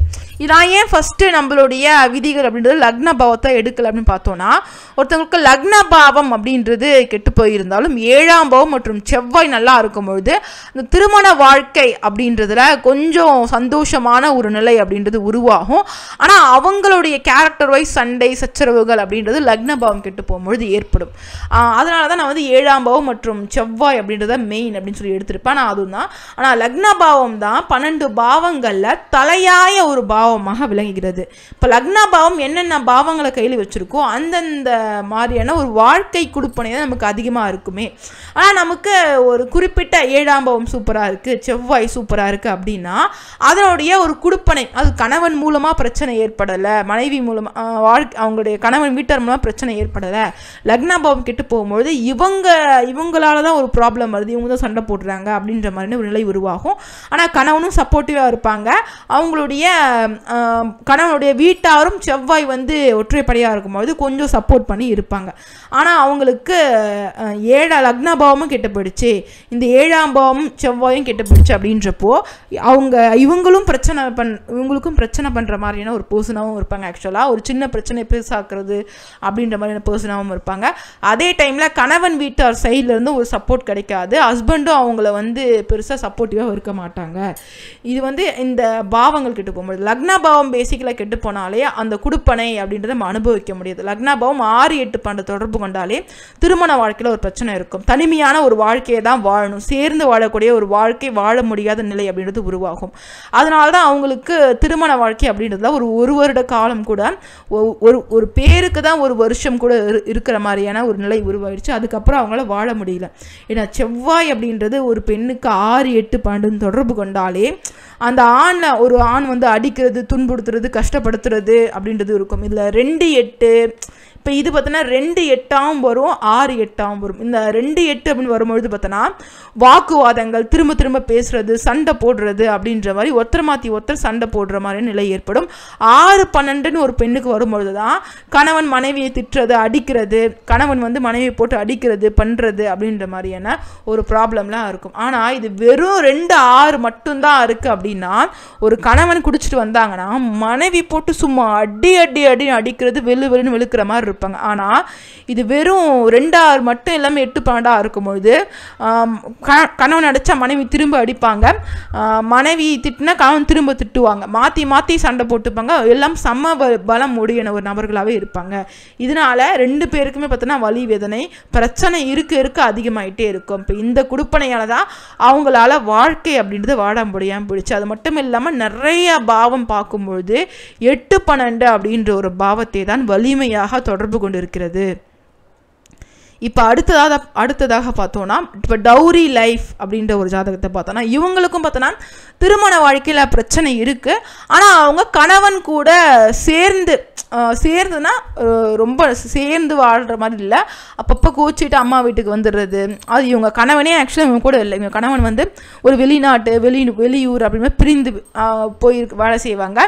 நான் ஏன் ஃபஸ்ட்டு நம்மளுடைய விதிகள் அப்படின்றது லக்ன பாவத்தை எடுக்கலை அப்படின்னு பார்த்தோன்னா, ஒருத்தவங்களுக்கு லக்ன பாவம் அப்படின்றது கெட்டு போயிருந்தாலும் 7ஆம் பாவம் மற்றும் செவ்வாய் நல்லா இருக்கும்பொழுது இந்த திருமண வாழ்க்கை அப்படின்றதுல கொஞ்சம் சந்தோஷமான ஒரு நிலை அப்படின்றது உருவாகும். ஆனால் அவங்களுடைய கேரக்டர் வைஸ் சண்டை சச்சரவுகள் அப்படின்றது லக்ன பாவம் கெட்டு போகும்பொழுது ஏற்படும். அதனால தான் நான் வந்து 7ஆம் பாவம் மற்றும் செவ்வாய் அப்படின்றத மெயின் அப்படின்னு சொல்லி எடுத்திருப்பேன். நான் அதுவும் தான். ஆனால் லக்ன பாவம் தான் 12 பாவங்களில் தலையாய ஒரு பாவமாக விளங்குகிறது. இப்போ லக்ன பாவம் என்னென்ன பாவங்களை கையில் வச்சுருக்கோ அந்தந்த மாதிரியான ஒரு வாழ்க்கை குடுப்பனை தான் நமக்கு அதிகமாக இருக்குமே. ஆனால் நமக்கு ஒரு குறிப்பிட்ட 7ஆம் பாவம் சூப்பராக இருக்குது, செவ்வாய் சூப்பராக இருக்குது அப்படின்னா அதனுடைய ஒரு குடுப்பனை, அது கணவன் மூலமாக பிரச்சனை ஏற்படலை, மனைவி மூலமாக அவங்களுடைய கணவன் வீட்டார் மூலமாக பிரச்சனை ஏற்படலை, லக்ன பாவம் கெட்டு போகும்பொழுது இவங்களால தான் ஒரு ப்ராப்ளம் வருது, இவங்க தான் சண்டை போடுறாங்க அப்படின்ற மாதிரி ஒரு நிலை உருவாகும். ஆனால் கணவனும் சப்போர்ட்டிவாக இருப்பாங்க. அவங்களுடைய கணவனுடைய வீட்டாரும் செவ்வாய் வந்து ஒற்றைப்படையாக இருக்கும்போது கொஞ்சம் சப்போர்ட் பண்ணி இருப்பாங்க. ஆனால் அவங்களுக்கு லக்ன பாவமும் கெட்டு போயிடுச்சு, இந்த 7ஆம் பாவமும் செவ்வாயும் கெட்டு போயிடுச்சு அப்படின்றப்போ இவங்களுக்கும் பிரச்சனை பண்ணுற மாதிரியான ஒரு பர்சனாகவும் இருப்பாங்க. ஆக்சுவலாக ஒரு சின்ன பிரச்சனை பெருசாக்குறது அப்படின்ற மாதிரியான பர்சனாகவும் இருப்பாங்க. அதே டைமில் கணவன் வீட்டார் சைட்லேருந்து ஒரு சப்போர்ட் கிடைக்காது, ஹஸ்பண்டும் அவங்கள வந்து பெருசாக சப்போர்ட்டிவாக இருக்க மாட்டாங்க. இது வந்து இந்த பாவங்கள் கெட்டு போகும்போது லக்ன பாவம் பேசிக்கலாக கெட்டு போனாலே அந்த குடுப்பனை அப்படின்றத நம்ம அனுபவிக்க முடியாது. லக்ன பாவம் 6-8 தொடர்பு கொண்டாலே திருமண வாழ்க்கையில் ஒரு பிரச்சனை இருக்கும். தனிமையான ஒரு வாழ்க்கையை தான் வாழணும், சேர்ந்து வாழக்கூடிய ஒரு வாழ்க்கை வாழ முடியாத நிலை அப்படின்றது உருவாகும். அதனால தான் அவங்களுக்கு திருமண வாழ்க்கை அப்படின்றதுல ஒரு வருட காலம் கூட ஒரு பேருக்கு தான் ஒரு வருஷம் கூட இருக்கிற மாதிரியான ஒரு நிலை உருவாயிடுச்சு. அதுக்கப்புறம் அவங்களால வாழ முடியல. ஏன்னா செவ்வாய் அப்படின்றது ஒரு பெண்ணுக்கு 6-8 தொடர்பு கொண்டாலே அந்த ஒரு ஆண் வந்து அடிக்கிறது, துன்புறுத்துறது, கஷ்டப்படுத்துறது அப்படின்றது இருக்கும். இதில் 2-8 இப்போ இது பார்த்தோன்னா 2-8 வரும், 6-8 வரும். இந்த 2-8 அப்படின்னு வரும்பொழுது பார்த்தோன்னா வாக்குவாதங்கள், திரும்ப திரும்ப பேசுறது, சண்டை போடுறது அப்படின்ற மாதிரி ஒருத்தர் மாற்றி ஒருத்தர் சண்டை போடுற மாதிரி நிலை ஏற்படும். 6-12 ஒரு பெண்ணுக்கு வரும்பொழுது தான் கணவன் மனைவியை திட்டுறது, அடிக்கிறது, கணவன் வந்து மனைவியை போட்டு அடிக்கிறது பண்ணுறது அப்படின்ற மாதிரியான ஒரு ப்ராப்ளம்லாம் இருக்கும். ஆனால் இது வெறும் 2-6 மட்டும்தான் இருக்குது அப்படின்னா ஒரு கணவன் குடிச்சிட்டு வந்தாங்கன்னா மனைவி போட்டு சும்மா அடின்னு அடிக்கிறது, வெளுன்னு வெளுக்கிற மாதிரி இருப்பாங்க. ஆனால் இது வெறும் 2-6 மட்டும் எல்லாமே 8-12 இருக்கும்பொழுது கணவன் அடித்தா மனைவி திரும்ப அடிப்பாங்க, மனைவி திட்டினா கணவன் திரும்ப திட்டுவாங்க, மாற்றி மாற்றி சண்டை போட்டுப்பாங்க, எல்லாம் சம பலம் உடையன ஒரு நபர்களாகவே இருப்பாங்க. இதனால 2 பேருக்குமே பார்த்தோன்னா வலி வேதனை பிரச்சனை இருக்க அதிகமாகிட்டே இருக்கும். இப்போ இந்த குடுப்பனையால தான் அவங்களால வாழ்க்கை அப்படின்றது வாழ முடியாமல் போயிடுச்சு. அது மட்டும் இல்லாமல் நிறைய பாவம் பார்க்கும்பொழுது 8-12 அப்படின்ற ஒரு பாவத்தை தான் வலிமையாக தொடர்பு கொண்டு இருக்கிறது. இப்போ அடுத்ததாக பார்த்தோன்னா இப்போ டவுரி லைஃப் அப்படின்ற ஒரு ஜாதகத்தை பார்த்தோன்னா இவங்களுக்கும் பார்த்தோன்னா திருமண வாழ்க்கையில் பிரச்சனை இருக்குது. ஆனால் அவங்க கணவன் கூட சேர்ந்துனா ரொம்ப சேர்ந்து வாழ்கிற மாதிரி இல்லை, அப்பப்போ கோச்சிட்டு அம்மா வீட்டுக்கு வந்துடுறது. அது இவங்க கணவனே ஆக்சுவலாக இவங்க கூட இல்லை, இவங்க கணவன் வந்து ஒரு வெளியூர் அப்படின்னு பிரிந்து போய் வேலை செய்வாங்க.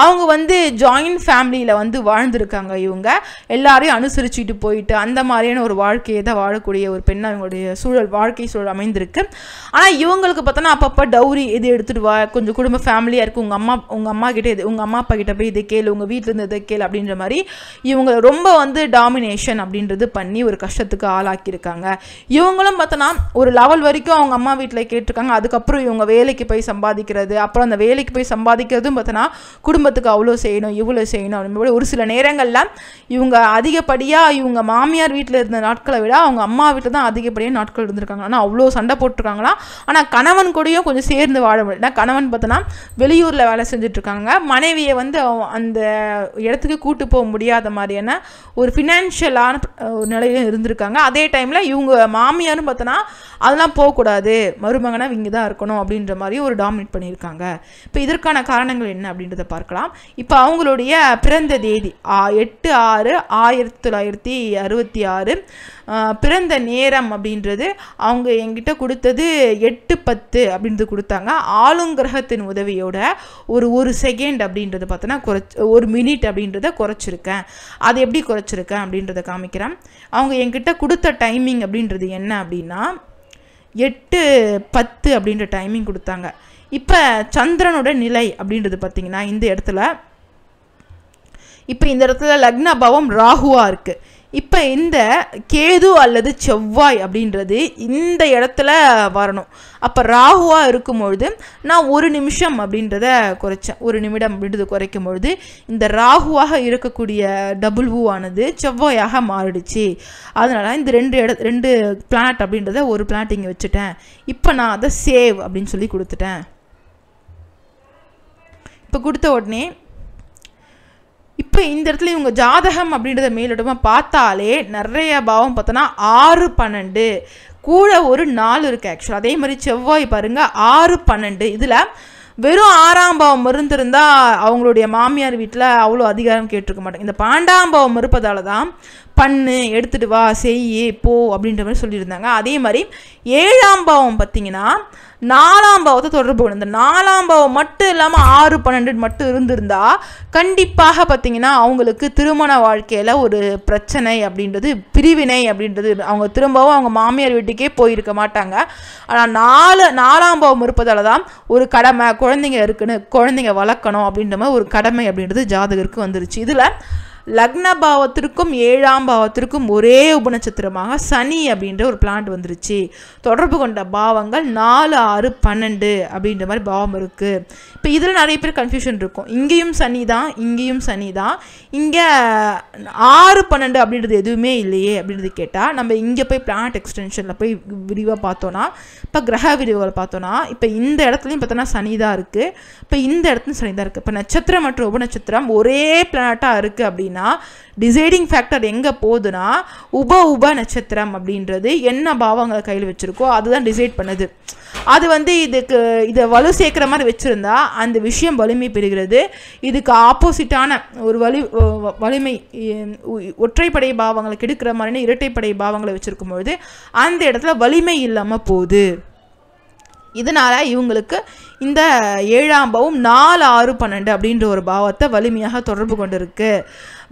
அவங்க வந்து ஜாயின்ட் ஃபேமிலியில் வந்து வாழ்ந்துருக்காங்க. இவங்க எல்லாரையும் அனுசரிச்சுட்டு போயிட்டு அந்த மாதிரியான ஒரு வாழ்க்கையை தான் வாழக்கூடிய ஒரு பெண்ணாக இவங்களுடைய வாழ்க்கை சூழல் அமைந்திருக்கு. ஆனால் இவங்களுக்கு பார்த்தோன்னா அப்பப்போ டவுரி இது எடுத்துகிட்டு வா, கொஞ்சம் குடும்ப ஃபேமிலியாக இருக்குது, உங்கள் அம்மா கிட்டே உங்கள் அம்மா அப்பா கிட்ட போய் இதை கேளு, உங்கள் வீட்டிலேருந்து இதை கேளு அப்படின்ற மாதிரி இவங்க ரொம்ப வந்து டாமினேஷன் அப்படின்றது பண்ணி ஒரு கஷ்டத்துக்கு ஆளாக்கியிருக்காங்க. இவங்களும் பார்த்தோன்னா ஒரு லெவல் வரைக்கும் அவங்க அம்மா வீட்டில் கேட்டிருக்காங்க. அதுக்கப்புறம் இவங்க வேலைக்கு போய் சம்பாதிக்கிறது, அப்புறம் அந்த வேலைக்கு போய் சம்பாதிக்கிறதும் பார்த்தோன்னா குடும்பத்துக்கு அவ்வளோ செய்யணும் இவ்வளோ செய்யணும் அப்படின்னு ஒரு சில நேரங்களில் இவங்க அதிகப்படியாக இவங்க மாமியார் வீட்டில் இருந்த நாட்களை விட அவங்க அம்மா வீட்டில் தான் அதிகப்படியாக நாட்கள் இருந்திருக்காங்க. ஆனால் அவ்வளோ சண்டை போட்டிருக்காங்களாம். ஆனால் கணவன் கூடயும் கொஞ்சம் சேர்ந்து வாழ முடியல. கணவன் பார்த்தோன்னா வெளியூரில் வேலை செஞ்சுட்ருக்காங்க, மனைவியை வந்து அந்த இடத்துக்கு கூட்டு போக முடியாத மாதிரியான ஒரு ஃபினான்ஷியலான நிலையிலும் இருந்திருக்காங்க. அதே டைமில் இவங்க மாமியாரும் பார்த்தோன்னா அதெல்லாம் போகக்கூடாது, மருமகனா இங்கே தான் இருக்கணும் அப்படின்ற மாதிரி ஒரு டாமினேட் பண்ணியிருக்காங்க. இப்போ இதற்கான காரணங்கள் என்ன அப்படின்றத பார்க்கலாம். பார்க்கலாம். இப்போ அவங்களுடைய பிறந்த தேதி 8/6/1966, பிறந்த நேரம் அப்படின்றது அவங்க என்கிட்ட கொடுத்தது 8:10 அப்படின்றது கொடுத்தாங்க. ஆளுங்கிரகத்தின் உதவியோட ஒரு செகண்ட் அப்படின்றத பார்த்தோன்னா ஒரு மினிட் அப்படின்றத குறைச்சிருக்கேன். அது எப்படி குறைச்சிருக்கேன் அப்படின்றத காமிக்கிறேன். அவங்க என்கிட்ட கொடுத்த டைமிங் அப்படின்றது என்ன அப்படின்னா 8:10 அப்படின்ற டைமிங் கொடுத்தாங்க. இப்போ சந்திரனோட நிலை அப்படின்றது பார்த்திங்கன்னா இந்த இடத்துல லக்ன பாவம் ராகுவாக இருக்குது. இப்போ இந்த கேது அல்லது செவ்வாய் அப்படின்றது இந்த இடத்துல வரணும். அப்போ ராகுவாக இருக்கும்பொழுது நான் 1 நிமிஷம் அப்படின்றத குறைச்சேன். 1 நிமிடம் அப்படின்றது குறைக்கும் பொழுது இந்த ராகுவாக இருக்கக்கூடிய WU செவ்வாயாக மாறிடுச்சு. அதனால் இந்த ரெண்டு பிளானட் அப்படின்றத ஒரு பிளானட் இங்கே வச்சுட்டேன். இப்போ நான் அதை சேவ் அப்படின்னு சொல்லி கொடுத்துட்டேன். இப்போ கொடுத்த உடனே இப்போ இந்த இடத்துல இவங்க ஜாதகம் அப்படின்றத மேலிடமாக பார்த்தாலே நிறைய பாவம் பார்த்தோன்னா 6-12 கூட ஒரு 4 இருக்குது ஆக்சுவலாக. அதே மாதிரி செவ்வாய் பாருங்கள் 6-12. இதில் வெறும் 6ஆம் பாவம் இருந்திருந்தால் அவங்களுடைய மாமியார் வீட்டில் அவ்வளோ அதிகாரம் கேட்டிருக்க மாட்டாங்க. இந்த 12ஆம் பாவம் இருப்பதால தான் பண்ணு, எடுத்துகிட்டு வா, செய்யி, போ அப்படின்ற மாதிரி சொல்லியிருந்தாங்க. அதே மாதிரி 7ஆம் பாவம் பார்த்திங்கன்னா 4ஆம் பாவத்தை தொடர்பு கொண்டு இந்த 4ஆம் பாவம் மட்டும் இல்லாமல் 6-12 மட்டும் இருந்திருந்தா கண்டிப்பாக பார்த்திங்கன்னா அவங்களுக்கு திருமண வாழ்க்கையில் ஒரு பிரச்சனை அப்படின்றது, பிரிவினை அப்படின்றது, அவங்க திரும்பவும் அவங்க மாமியார் வீட்டுக்கே போயிருக்க மாட்டாங்க. ஆனால் 4ஆம் பாவம் இருப்பதால தான் ஒரு கடமை, குழந்தைங்க இருக்குன்னு குழந்தைங்க வளர்க்கணும் அப்படின்ற மாதிரி ஒரு கடமை அப்படின்றது ஜாதகருக்கு வந்துருச்சு. இதில் லக்ன பாவத்திற்கும் 7ஆம் பாவத்திற்கும் ஒரே உபநட்சத்திரமாக சனி அப்படின்ற ஒரு பிளான்ட் வந்துருச்சு. தொடர்பு கொண்ட பாவங்கள் 4, 6, 12 அப்படின்ற மாதிரி பாவம் இருக்குது. இப்போ இதில் நிறைய பேர் கன்ஃபியூஷன் இருக்கும். இங்கேயும் சனி தான், இங்கேயும் சனி தான், இங்கே 6-12 அப்படின்றது எதுவுமே இல்லையே அப்படின்றது கேட்டால் நம்ம இங்கே போய் பிளானட் எக்ஸ்டென்ஷனில் போய் விரிவாக பார்த்தோன்னா, இப்போ கிரக விரிவுகளை பார்த்தோன்னா இப்போ இந்த இடத்துலையும் பார்த்தோன்னா சனி தான் இருக்குது. இப்போ இந்த இடத்துலையும் சனி தான் இருக்குது. இப்போ நட்சத்திரம் மற்றும் உபநட்சத்திரம் ஒரே பிளானட்டாக இருக்குது அப்படின்னா டிசைடிங் ஃபேக்டர் எங்கே போகுதுன்னா உப நட்சத்திரம் அப்படின்றது என்ன பாவங்களை கையில் வச்சுருக்கோ அதுதான் டிசைட் பண்ணுது. அது இதை வலு சேர்க்குற மாதிரி வச்சுருந்தா அந்த விஷயம் வலிமை பெறுகிறது. இதுக்கு ஆப்போசிட்டான ஒரு வலிமை ஒற்றைப்படை பாவங்களை கெடுக்கிற மாதிரியான இரட்டைப்படை பாவங்களை வச்சுருக்கும் பொழுது அந்த இடத்துல வலிமை இல்லாமல் போகுது. இதனால் இவங்களுக்கு இந்த 7ஆம் பாவம் 4, 6, 12 அப்படின்ற ஒரு பாவத்தை வலிமையாக தொடர்பு கொண்டு இருக்கு.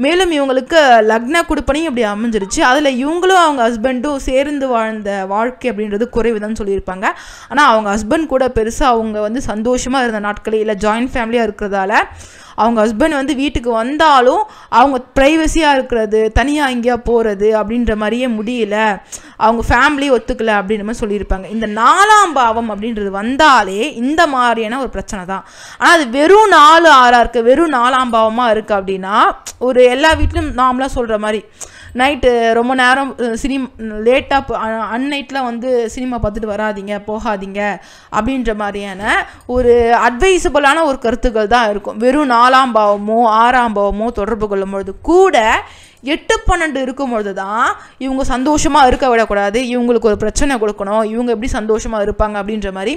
மேலும் இவங்களுக்கு லக்ன குடுப்பனையும் இப்படி அமைஞ்சிருச்சு. அதில் இவங்களும் அவங்க ஹஸ்பண்டும் சேர்ந்து வாழ்ந்த வாழ்க்கை அப்படின்றது குறைவுதான் சொல்லியிருப்பாங்க. ஆனால் அவங்க ஹஸ்பண்ட் கூட பெருசாக அவங்க சந்தோஷமாக இருந்த நாட்களே இல்லை. ஜாயின்ட் ஃபேமிலியாக இருக்கிறதால அவங்க ஹஸ்பண்ட் வீட்டுக்கு வந்தாலும் அவங்க ப்ரைவசியாக இருக்கிறது, தனியாக எங்கேயா போகிறது அப்படின்ற மாதிரியே முடியல, அவங்க ஃபேமிலி ஒத்துக்கலை அப்படின்ற மாதிரி சொல்லியிருப்பாங்க. இந்த 4ஆம் பாவம் அப்படின்றது வந்தாலே இந்த மாதிரியான ஒரு பிரச்சனை தான். ஆனால் அது வெறும் 4, 6 இருக்குது, வெறும் 4ஆம் பாவமாக இருக்குது அப்படின்னா ஒரு எல்லா வீட்லையும் நார்மலாக சொல்கிற மாதிரி நைட்டு ரொம்ப நேரம் லேட்டாக அன்நைட்டில் சினிமா பார்த்துட்டு வராதிங்க, போகாதீங்க அப்படின்ற மாதிரியான ஒரு அட்வைசபிளான ஒரு கருத்துக்கள் தான் இருக்கும். வெறும் 4ஆம் பாவமோ 6ஆம் பாவமோ தொடர்பு கொள்ளும்பொழுது கூட 8-12 இருக்கும்பொழுது தான் இவங்க சந்தோஷமாக இருக்க விடக்கூடாது, இவங்களுக்கு ஒரு பிரச்சனை கொடுக்கணும், இவங்க எப்படி சந்தோஷமாக இருப்பாங்க அப்படின்ற மாதிரி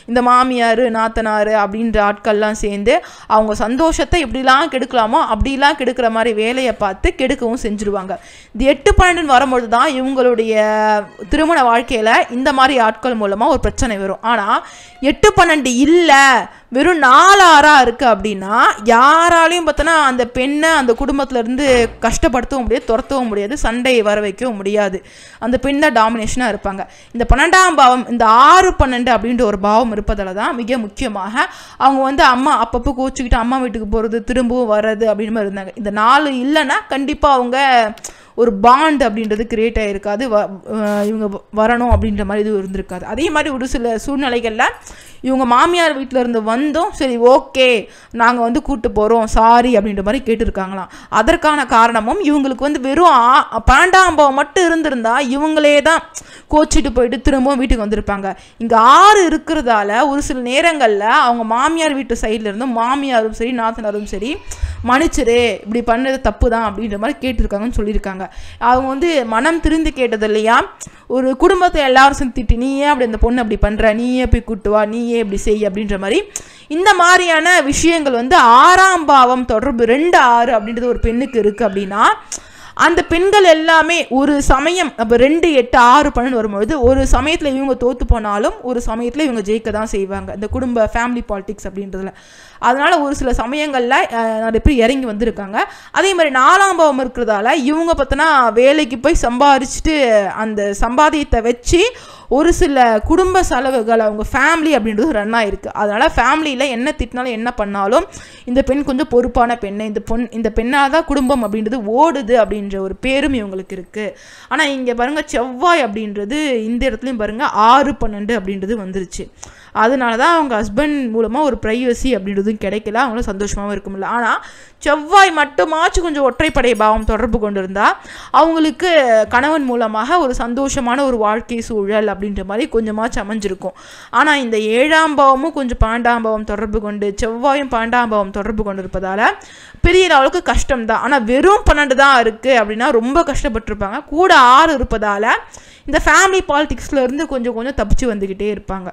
இந்த மாமியார், நாத்தனார் அப்படின்ற ஆட்கள்லாம் சேர்ந்து அவங்க சந்தோஷத்தை எப்படிலாம் கெடுக்கலாமோ அப்படிலாம் கெடுக்கிற மாதிரி வேலையை பார்த்து கெடுக்கவும் செஞ்சுருவாங்க. இந்த 8-12 வரும்பொழுது தான் இவங்களுடைய திருமண வாழ்க்கையில் இந்த மாதிரி ஆட்கள் மூலமாக ஒரு பிரச்சனை வரும். ஆனால் 8-12 இல்லை, வெறும் 4, 6 இருக்குது அப்படின்னா யாராலையும் பார்த்தோன்னா அந்த பெண்ணை அந்த குடும்பத்திலேருந்து கஷ்டப்படுத்தவும் முடியாது, துரத்தவும் முடியாது, சண்டையை வர வைக்கவும் முடியாது. அந்த பெண் தான் டாமினேஷனாக இருப்பாங்க. இந்த 12ஆம் பாவம் இந்த 6-12 அப்படின்ற ஒரு பாவம் இருப்பதால தான் மிக முக்கியமாக அவங்க அம்மா அப்பப்போ கோச்சிக்கிட்டு அம்மா வீட்டுக்கு போகிறது, திரும்பவும் வர்றது அப்படின்னு மாதிரி இருந்தாங்க. இந்த 4 இல்லைன்னா கண்டிப்பாக அவங்க ஒரு பாண்ட் அப்படின்றது கிரியேட் ஆகிருக்காது, இவங்க வரணும் அப்படின்ற மாதிரி இது இருந்திருக்காது. அதே மாதிரி ஒரு சில சூழ்நிலைகளில் இவங்க மாமியார் வீட்டில் இருந்து வந்தோம், சரி ஓகே நாங்கள் கூட்டு போகிறோம் சாரி அப்படின்ற மாதிரி கேட்டிருக்காங்களாம். அதற்கான காரணமும் இவங்களுக்கு வெறும் 12ஆம் பாவம் மட்டும் இருந்திருந்தா இவங்களே தான் கோச்சிட்டு போயிட்டு திரும்பவும் வீட்டுக்கு வந்திருப்பாங்க. இங்கே 6 இருக்கிறதால ஒரு சில நேரங்களில் அவங்க மாமியார் வீட்டு சைடில் இருந்தும் மாமியாரும் சரி நாத்தனாரும் சரி மன்னிச்சிரு, இப்படி பண்ணது தப்பு தான் அப்படின்ற மாதிரி கேட்டிருக்காங்கன்னு சொல்லியிருக்காங்க. அவங்க மனம் திருந்து கேட்டது இல்லையா, ஒரு குடும்பத்தை எல்லாரும் திட்டி நீயே அப்படி அந்த பொண்ணு அப்படி பண்ணுற, நீயே போய் கூட்டு வா, நீயே இப்படி செய் அப்படின்ற மாதிரி இந்த மாதிரியான விஷயங்கள் வந்து 6ஆம் பாவம் தொடர்பு 2 6 அப்படின்றது ஒரு பெண்ணுக்கு இருக்குது அப்படின்னா அந்த பெண்கள் எல்லாமே ஒரு சமயம் அப்போ 2 8 6 12 வரும்பொழுது ஒரு சமயத்தில் இவங்க தோற்று போனாலும் ஒரு சமயத்தில் இவங்க ஜெயிக்க தான் செய்வாங்க இந்த குடும்ப ஃபேமிலி பாலிடிக்ஸ் அப்படின்றதுல. அதனால் ஒரு சில சமயங்களில் நிறைய பேர் இறங்கி வந்திருக்காங்க. அதே மாதிரி 4ஆம் பாவம் இருக்கிறதால இவங்க பார்த்தோன்னா வேலைக்கு போய் சம்பாரிச்சுட்டு அந்த சம்பாதியத்தை வச்சு ஒரு சில குடும்ப செலவுகள் அவங்க ஃபேமிலி அப்படின்றது ரன் ஆகிருக்கு. அதனால் ஃபேமிலியில் என்ன திட்டினாலும் என்ன பண்ணாலும் இந்த பெண் கொஞ்சம் பொறுப்பான பெண்ணு, இந்த பெண்ணால் தான் குடும்பம் அப்படின்றது ஓடுது அப்படின்ற ஒரு பேரும் இவங்களுக்கு இருக்குது. ஆனால் இங்கே பாருங்கள் செவ்வாய் அப்படின்றது இந்த இடத்துலையும் பாருங்கள் 6 12 அப்படின்றது வந்துருச்சு. அதனால தான் அவங்க ஹஸ்பண்ட் மூலமாக ஒரு ப்ரைவசி அப்படின்றதும் கிடைக்கல, அவங்களும் சந்தோஷமாகவும் இருக்க முடியல. ஆனால் செவ்வாய் மட்டுமாச்சும் கொஞ்சம் ஒற்றைப்படை பாவம் தொடர்பு கொண்டு இருந்தால் அவங்களுக்கு கணவன் மூலமாக ஒரு சந்தோஷமான ஒரு வாழ்க்கை சூழல் அப்படின்ற மாதிரி கொஞ்சமாச்சும் அமைஞ்சிருக்கும். ஆனால் இந்த 7ஆம் பாவமும் கொஞ்சம் 12ஆம் பாவம் தொடர்பு கொண்டு செவ்வாயும் 12ஆம் பாவம் தொடர்பு கொண்டு இருப்பதால் பெரிய அளவுக்கு கஷ்டம்தான். ஆனால் வெறும் 12 தான் இருக்குது அப்படின்னா ரொம்ப கஷ்டப்பட்டுருப்பாங்க. கூட 6 இருப்பதால் இந்த ஃபேமிலி பாலிடிக்ஸில் இருந்து கொஞ்சம் கொஞ்சம் தப்பிச்சு வந்துக்கிட்டே இருப்பாங்க.